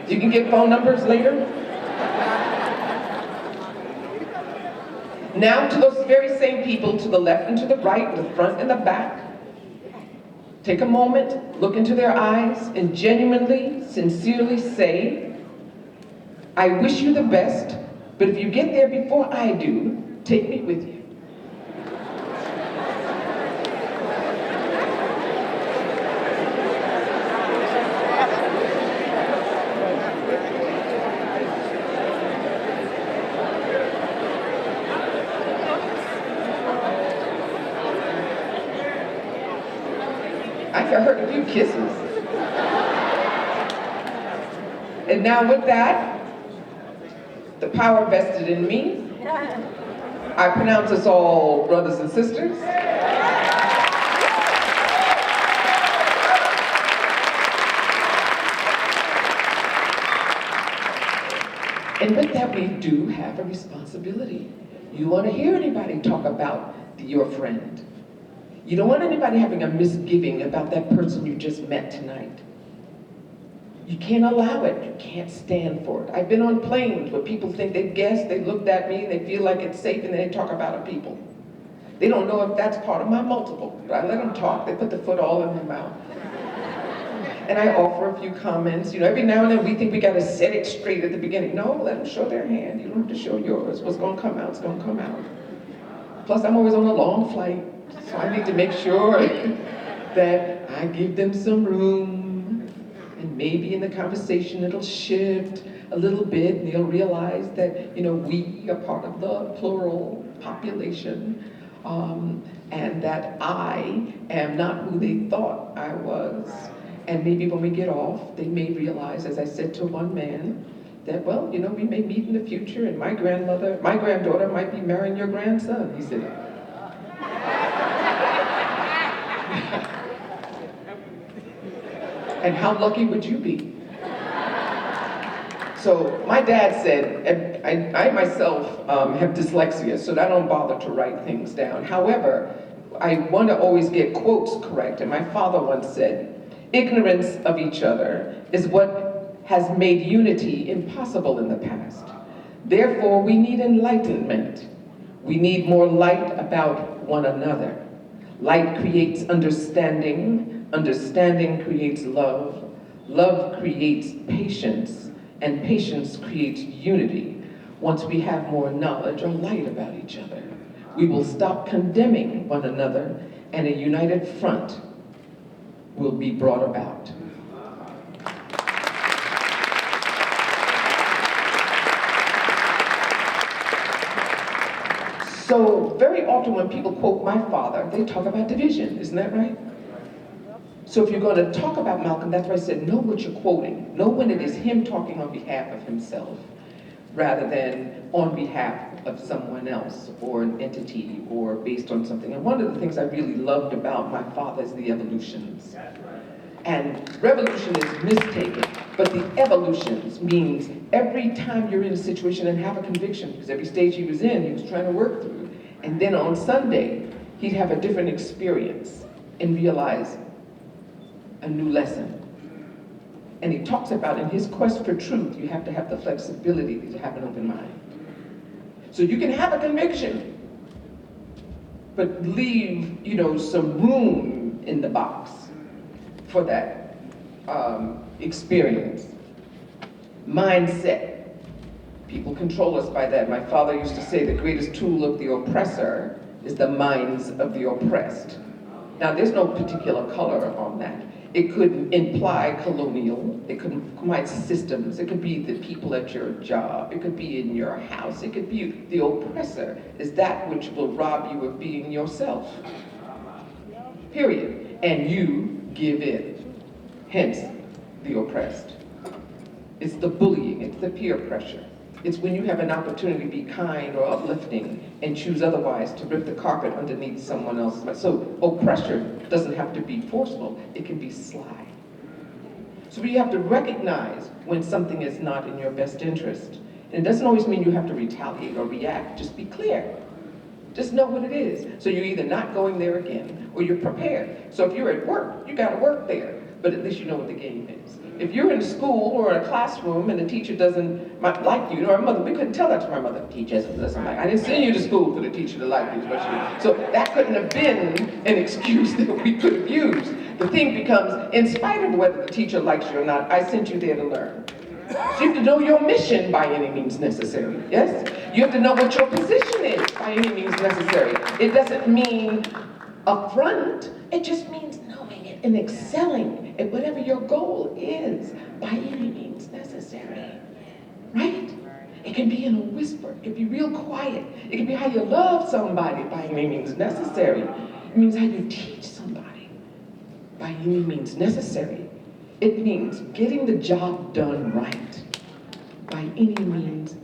You can get phone numbers later. Now to those very same people to the left and to the right, the front and the back. Take a moment, look into their eyes, and genuinely, sincerely say, I wish you the best, but if you get there before I do, take me with you. I heard a few kisses. And now with that, the power vested in me, I pronounce us all brothers and sisters. And with that, we do have a responsibility. You want to hear anybody talk about your friend. You don't want anybody having a misgiving about that person you just met tonight. You can't allow it. You can't stand for it. I've been on planes where people think they guessed, they looked at me, and they feel like it's safe, and then they talk about a people. They don't know if that's part of my multiple, but I let them talk. They put the foot all in their mouth. And I offer a few comments. You know, every now and then we think we got to set it straight at the beginning. No, let them show their hand. You don't have to show yours. What's going to come out is going to come out. Plus, I'm always on a long flight. So I need to make sure that I give them some room, and maybe in the conversation it'll shift a little bit, and they'll realize that, you know, we are part of the plural population, and that I am not who they thought I was. And maybe when we get off, they may realize, as I said to one man, that, well, you know, we may meet in the future, and my granddaughter might be marrying your grandson. He said, and how lucky would you be? So my dad said, and I myself have dyslexia, so I don't bother to write things down. However, I want to always get quotes correct, and my father once said, "Ignorance of each other is what has made unity impossible in the past. Therefore, we need enlightenment. We need more light about one another. Light creates understanding, understanding creates love, love creates patience, and patience creates unity. Once we have more knowledge or light about each other, we will stop condemning one another, and a united front will be brought about." So very often when people quote my father, they talk about division, isn't that right? So if you're going to talk about Malcolm, that's why I said know what you're quoting. Know when it is him talking on behalf of himself, rather than on behalf of someone else or an entity or based on something. And one of the things I really loved about my father is the evolutions. And revolution is mistaken, but the evolutions means every time you're in a situation and have a conviction, because every stage he was in, he was trying to work through. And then on Sunday, he'd have a different experience and realize a new lesson. And he talks about in his quest for truth, you have to have the flexibility to have an open mind. So you can have a conviction, but leave, some room in the box for that experience. Mindset. People control us by that. My father used to say the greatest tool of the oppressor is the minds of the oppressed. Now, there's no particular color on that. It could imply colonial, it could imply systems, it could be the people at your job, it could be in your house, it could be the oppressor is that which will rob you of being yourself. Period. And you give in. Hence, the oppressed. It's the bullying, it's the peer pressure. It's when you have an opportunity to be kind or uplifting and choose otherwise to rip the carpet underneath someone else's. So oppression doesn't have to be forceful, it can be sly. So you have to recognize when something is not in your best interest. And it doesn't always mean you have to retaliate or react, just be clear. Just know what it is. So you're either not going there again or you're prepared. So if you're at work, you gotta work there, but at least you know what the game is. If you're in school or in a classroom and the teacher doesn't like you, or our mother, we couldn't tell that to my mother. Teacher doesn't like. I didn't send you to school for the teacher to like you. So that couldn't have been an excuse that we could have used. The thing becomes, in spite of whether the teacher likes you or not, I sent you there to learn. So you have to know your mission by any means necessary, yes? You have to know what your position is by any means necessary. It doesn't mean affront, it just means knowing it and excelling at whatever your goal is by any means necessary, right? It can be in a whisper, it can be real quiet, it can be how you love somebody by any means necessary. It means how you teach somebody by any means necessary. It means getting the job done right by any means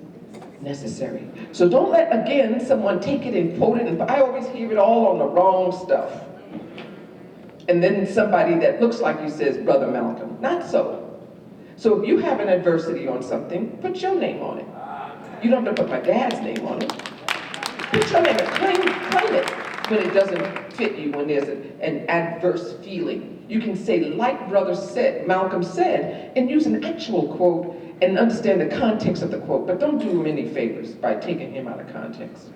necessary. So don't let, again, someone take it and quote it, and I always hear it all on the wrong stuff. And then somebody that looks like you says, Brother Malcolm. Not so. So if you have an adversity on something, put your name on it. You don't have to put my dad's name on it. Put your name, claim it when it doesn't fit you, when there's an adverse feeling. You can say, like Malcolm said, and use an actual quote and understand the context of the quote, but don't do him any favors by taking him out of context.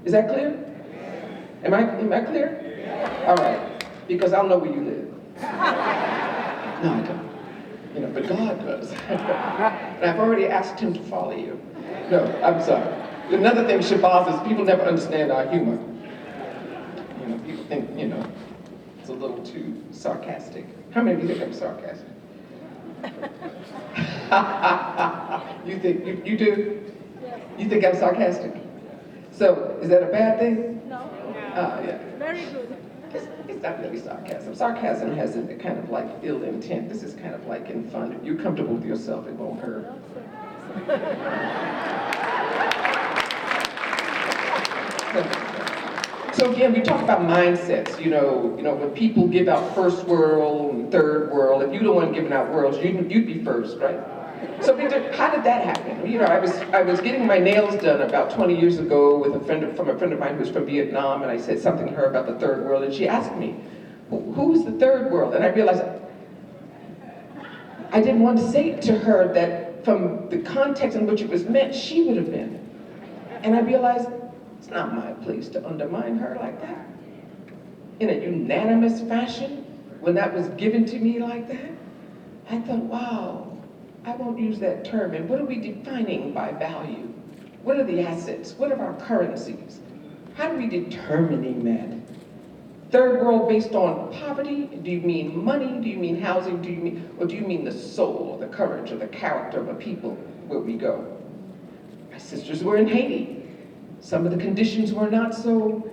Is that clear? Am I clear? All right, because I'll know where you live. No, I don't. But God does. And I've already asked him to follow you. No, I'm sorry. Another thing, Shabazz, is people never understand our humor. People think, it's a little too sarcastic. How many of you think I'm sarcastic? You think, you do? You think I'm sarcastic? So, is that a bad thing? No. Yeah. Very good. It's not really sarcasm. Sarcasm has a kind of like ill intent. This is kind of like in fun. If you're comfortable with yourself, it won't hurt. So again, we talk about mindsets. When people give out first world and third world, if you're the one giving out worlds, you'd be first, right? So Victor, how did that happen? You know, I was getting my nails done about 20 years ago with a friend of mine who's from Vietnam, and I said something to her about the third world, and she asked me, who is the third world? And I realized I didn't want to say to her that from the context in which it was meant, she would have been. And I realized it's not my place to undermine her like that. In a unanimous fashion, when that was given to me like that, I thought, wow, I won't use that term. And what are we defining by value? What are the assets? What are our currencies? How are we determining that? Third world based on poverty? Do you mean money? Do you mean housing? Or do you mean the soul, or the courage, or the character of a people where we go? My sisters were in Haiti. Some of the conditions were not so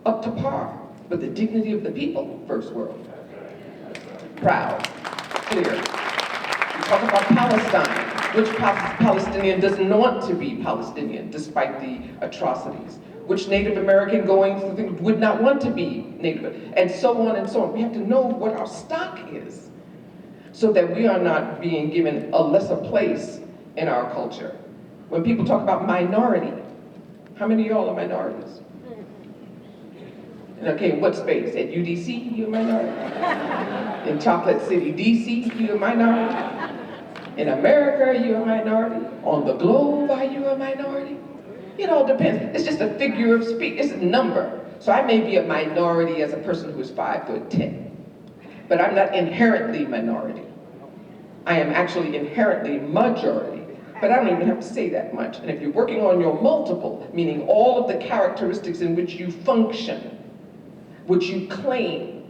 up to par, but the dignity of the people, first world. Proud, clear. We talk about Palestine. Which Palestinian doesn't want to be Palestinian, despite the atrocities? Which Native American going through things would not want to be Native, and so on and so on. We have to know what our stock is, so that we are not being given a lesser place in our culture. When people talk about minority, how many of y'all are minorities? Okay, in what space? At UDC, you're a minority? In Chocolate City, DC, you're a minority? In America, you're a minority? On the globe, are you a minority? It all depends. It's just a figure of speech. It's a number. So I may be a minority as a person who is 5'10", but I'm not inherently minority. I am actually inherently majority, but I don't even have to say that much. And if you're working on your multiple, meaning all of the characteristics in which you function, which you claim,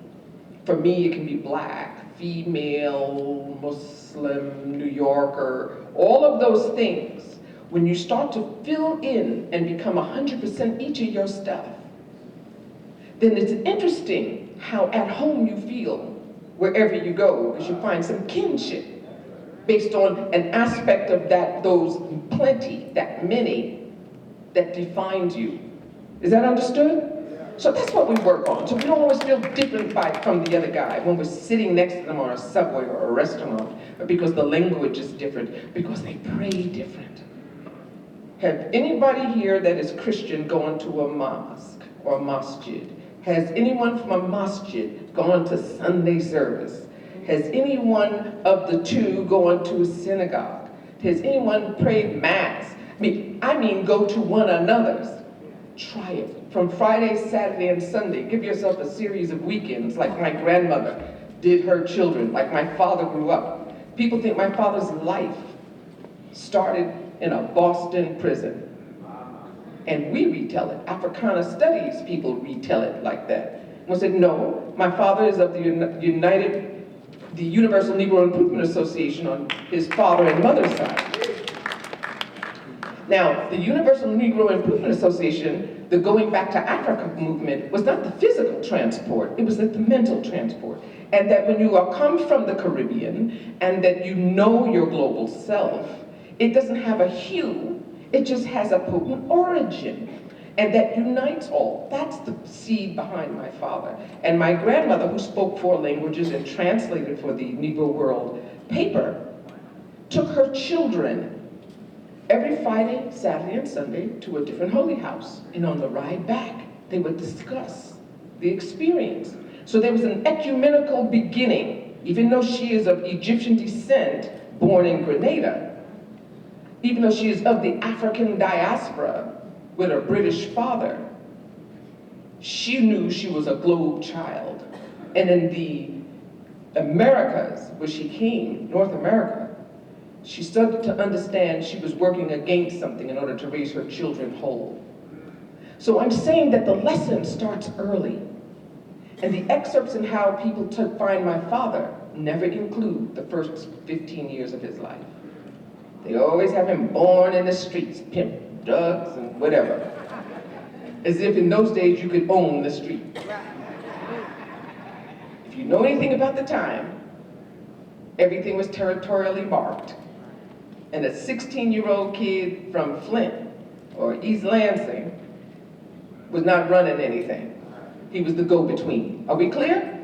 for me it can be black, female, Muslim, New Yorker, all of those things. When you start to fill in and become 100% each of your stuff, then it's interesting how at home you feel wherever you go, because you find some kinship based on an aspect of that, those plenty, that many, that defines you. Is that understood? So that's what we work on. So we don't always feel different from the other guy when we're sitting next to them on a subway or a restaurant, because the language is different, because they pray different. Have anybody here that is Christian gone to a mosque or a masjid? Has anyone from a masjid gone to Sunday service? Has anyone of the two gone to a synagogue? Has anyone prayed mass? I mean go to one another's. Try it. From Friday, Saturday, and Sunday, give yourself a series of weekends like my grandmother did her children, like my father grew up. People think my father's life started in a Boston prison. And we retell it. Africana Studies people retell it like that. And I said, no, my father is of the Universal Negro Improvement Association on his father and mother's side. Now, the Universal Negro Improvement Association, the Going Back to Africa movement, was not the physical transport, it was the mental transport. And that when you come from the Caribbean, and that you know your global self, it doesn't have a hue, it just has a potent origin. And that unites all. That's the seed behind my father. And my grandmother, who spoke 4 languages and translated for the Negro World paper, took her children every Friday, Saturday, and Sunday to a different holy house. And on the ride back, they would discuss the experience. So there was an ecumenical beginning, even though she is of Egyptian descent, born in Grenada, even though she is of the African diaspora with a British father, she knew she was a globe child. And in the Americas, where she came, North America, she started to understand she was working against something in order to raise her children whole. So I'm saying that the lesson starts early. And the excerpts in how people find my father never include the first 15 years of his life. They always have him born in the streets, pimp, drugs, and whatever. As if in those days you could own the street. If you know anything about the time, everything was territorially marked. And a 16-year-old kid from Flint or East Lansing was not running anything. He was the go-between. Are we clear?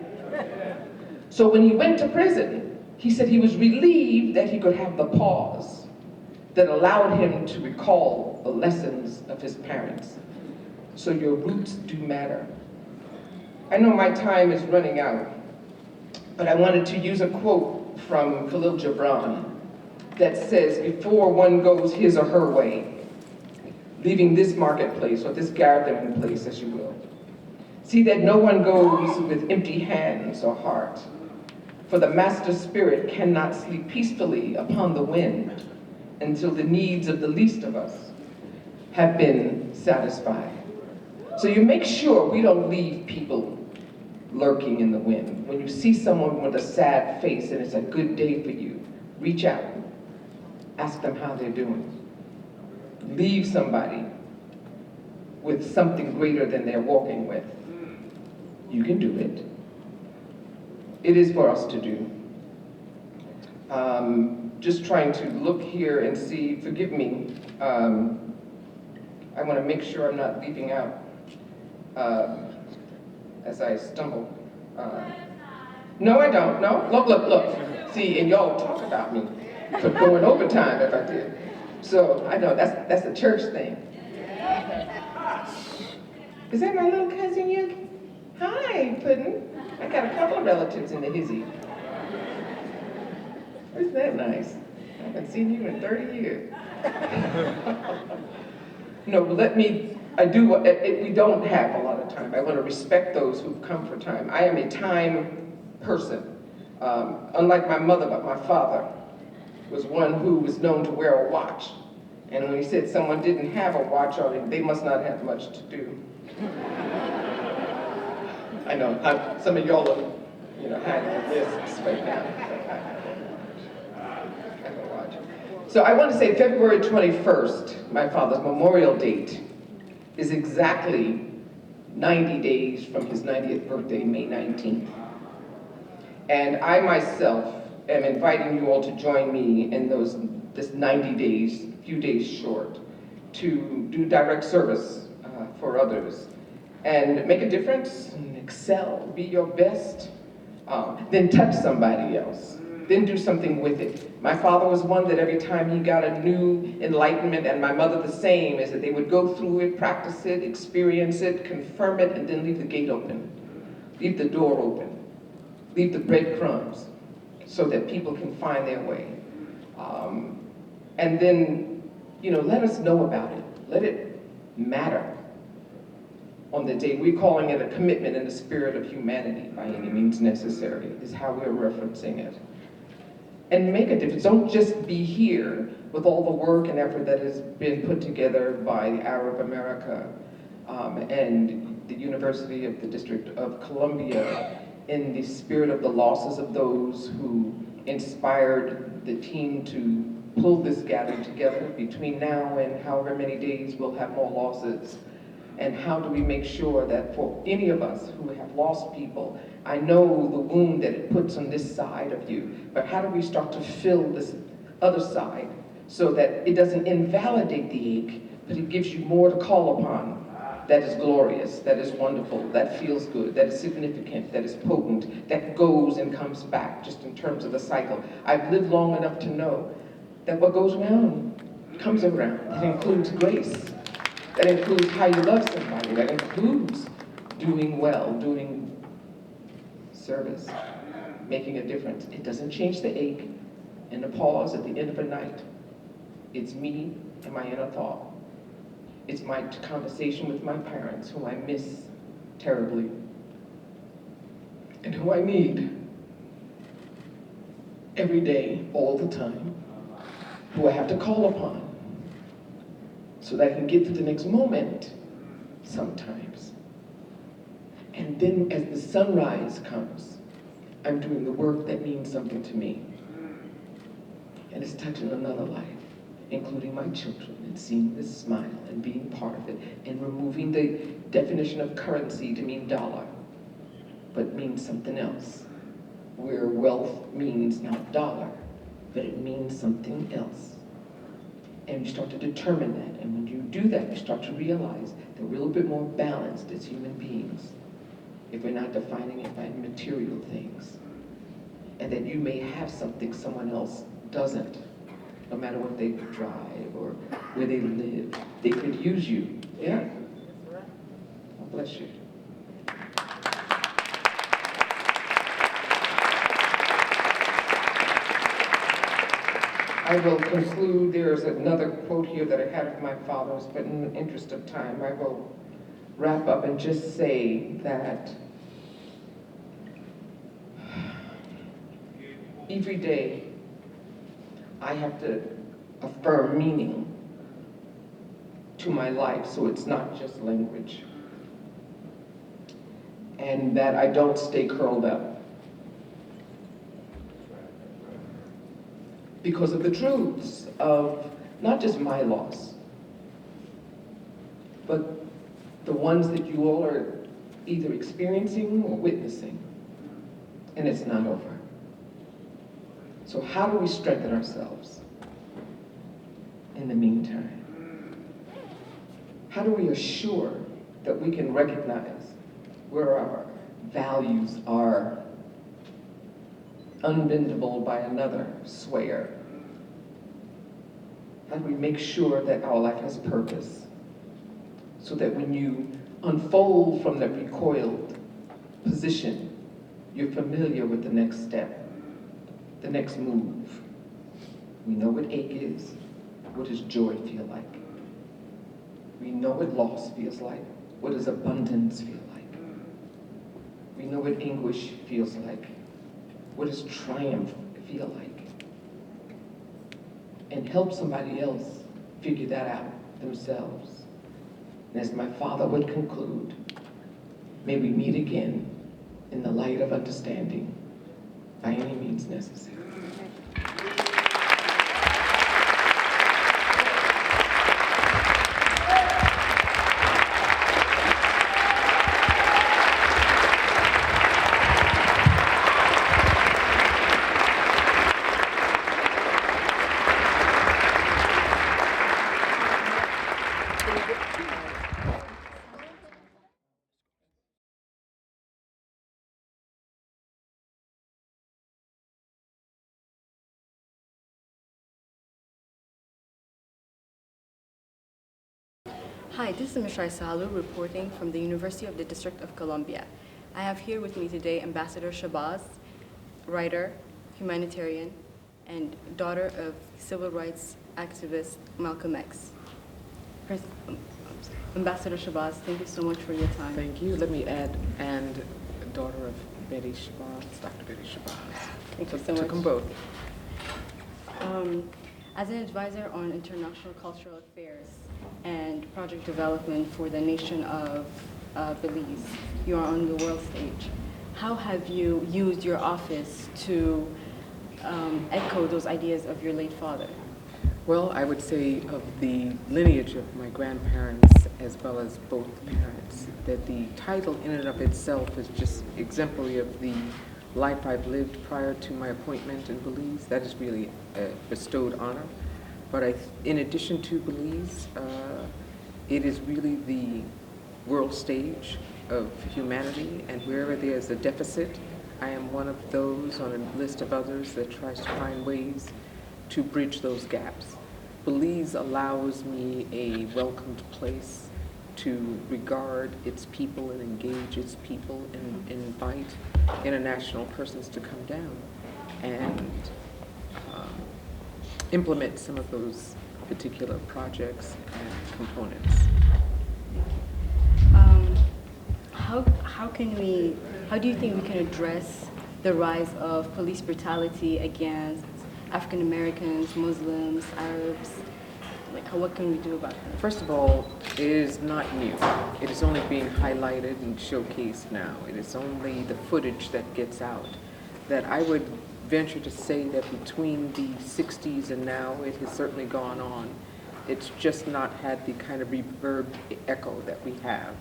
So when he went to prison, He said he was relieved that he could have the pause that allowed him to recall the lessons of his parents. So your roots do matter. I know my time is running out, but I wanted to use a quote from Khalil Gibran that says, before one goes his or her way, leaving this marketplace or this gathering place, as you will, see that no one goes with empty hands or heart, for the master spirit cannot sleep peacefully upon the wind until the needs of the least of us have been satisfied. So you make sure we don't leave people lurking in the wind. When you see someone with a sad face and it's a good day for you, reach out, ask them how they're doing. Leave somebody with something greater than they're walking with. You can do it. It is for us to do. Just trying to look here and see, forgive me, I want to make sure I'm not leaving out as I stumble. No, I don't, no, look. See, and y'all talk about me for going overtime if I did. So I know that's a church thing. Is that my little cousin Yuki? Hi, Puddin'. I got a couple of relatives in the hizzy. Isn't that nice? I haven't seen you in 30 years. No, but we don't have a lot of time. I want to respect those who've come for time. I am a time person. Unlike my mother, but my father was one who was known to wear a watch. And when he said someone didn't have a watch on him, they must not have much to do. I know, some of y'all are, hiding this right now. I don't watch. So I want to say February 21st, my father's memorial date, is exactly 90 days from his 90th birthday, May 19th. And I myself am inviting you all to join me in this 90 days, a few days short, to do direct service for others and make a difference, and excel, be your best, then touch somebody else, then do something with it. My father was one that every time he got a new enlightenment, and my mother the same, is that they would go through it, practice it, experience it, confirm it, and then leave the gate open, leave the door open, leave the breadcrumbs so that people can find their way. And then, let us know about it. Let it matter. On the day, we're calling it a commitment in the spirit of humanity by any means necessary, is how we're referencing it. And make a difference. Don't just be here with all the work and effort that has been put together by Arab America and the University of the District of Columbia in the spirit of the losses of those who inspired the team to pull this gathering together. Between now and however many days, we'll have more losses. And how do we make sure that for any of us who have lost people, I know the wound that it puts on this side of you, but how do we start to fill this other side so that it doesn't invalidate the ache, but it gives you more to call upon that is glorious, that is wonderful, that feels good, that is significant, that is potent, that goes and comes back just in terms of the cycle. I've lived long enough to know that what goes around comes around. That includes grace. That includes how you love somebody. That includes doing well, doing service, making a difference. It doesn't change the ache and the pause at the end of a night. It's me and my inner thought. It's my conversation with my parents, who I miss terribly, and who I need every day, all the time, who I have to call upon, so that I can get to the next moment sometimes. And then as the sunrise comes, I'm doing the work that means something to me. And it's touching another life, including my children, and seeing this smile and being part of it, and removing the definition of currency to mean dollar, but means something else, where wealth means not dollar, but it means something else. And you start to determine that. And when you do that, you start to realize that we're a little bit more balanced as human beings if we're not defining it by material things. and that you may have something someone else doesn't, no matter what they drive or where they live. They could use you. Yeah? God bless you. I will conclude. There's another quote here that I had of my father's, but in the interest of time, I will wrap up and just say that every day I have to affirm meaning to my life, so it's not just language. And that I don't stay curled up because of the truths of not just my loss, but the ones that you all are either experiencing or witnessing, and it's not over. So how do we strengthen ourselves in the meantime? How do we assure that we can recognize where our values are unbendable by another swear? How do we make sure that our life has purpose, so that when you unfold from that recoiled position, you're familiar with the next step, the next move? We know what ache is. What does joy feel like? We know what loss feels like. What does abundance feel like? We know what anguish feels like. What does triumph feel like? And help somebody else figure that out themselves. And as my father would conclude, may we meet again in the light of understanding by any means necessary. Hi, this is Mishrai Sahalu reporting from the University of the District of Columbia. I have here with me today Ambassador Shabazz, writer, humanitarian, and daughter of civil rights activist Malcolm X. Ambassador Shabazz, thank you so much for your time. Thank you. Let me add, and daughter of Betty Shabazz, Dr. Betty Shabazz. Thank you so much. Took them both. As an advisor on international cultural affairs and project development for the nation of Belize, you are on the world stage. How have you used your office to echo those ideas of your late father? Well, I would say of the lineage of my grandparents as well as both parents, that the title in and of itself is just exemplary of the life I've lived prior to my appointment in Belize. That is really a bestowed honor. But in addition to Belize, it is really the world stage of humanity, and wherever there's a deficit, I am one of those on a list of others that tries to find ways to bridge those gaps. Belize allows me a welcomed place to regard its people and engage its people and invite international persons to come down and implement some of those particular projects and components. How do you think we can address the rise of police brutality against African Americans, Muslims, Arabs? What can we do about that? First of all, it is not new. It is only being highlighted and showcased now. It is only the footage that gets out. That I would venture to say that between the 60s and now, it has certainly gone on. It's just not had the kind of reverb echo that we have,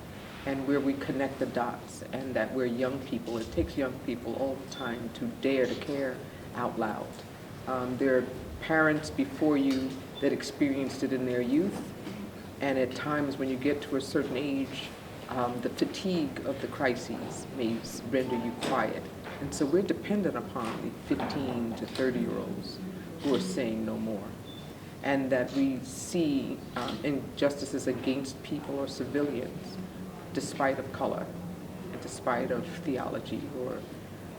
and where we connect the dots, and that we're young people. It takes young people all the time to dare to care out loud. There are parents before you that experienced it in their youth, and at times when you get to a certain age, the fatigue of the crises may render you quiet. And so we're dependent upon the 15 to 30-year-olds who are saying no more. And that we see injustices against people or civilians despite of color, and despite of theology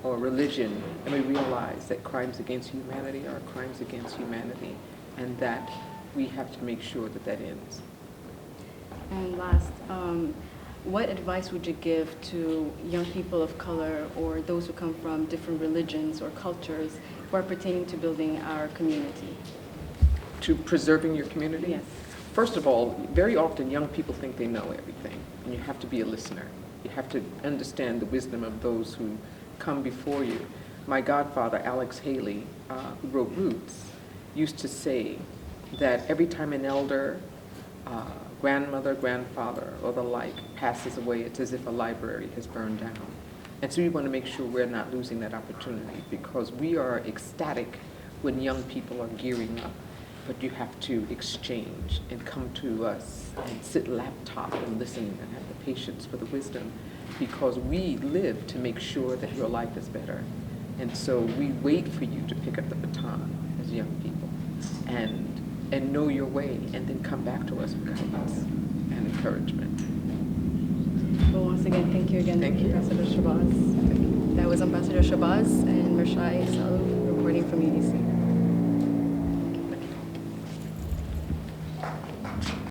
or religion, and we realize that crimes against humanity are crimes against humanity, and that we have to make sure that that ends. And last, what advice would you give to young people of color or those who come from different religions or cultures who are pertaining to building our community? To preserving your community? Yes. First of all, very often young people think they know everything, and you have to be a listener. You have to understand the wisdom of those who come before you. My godfather, Alex Haley, who wrote Roots, used to say that every time an elder, grandmother, grandfather, or the like passes away, it's as if a library has burned down. And so we want to make sure we're not losing that opportunity, because we are ecstatic when young people are gearing up. But you have to exchange and come to us and sit laptop and listen and have the patience for the wisdom, because we live to make sure that your life is better. And so we wait for you to pick up the baton as young people and know your way, and then come back to us with guidance and encouragement. Well, once again, thank you again, Thank you. Ambassador Shabazz. That was Ambassador Shabazz and Mershai Salud reporting from UDC.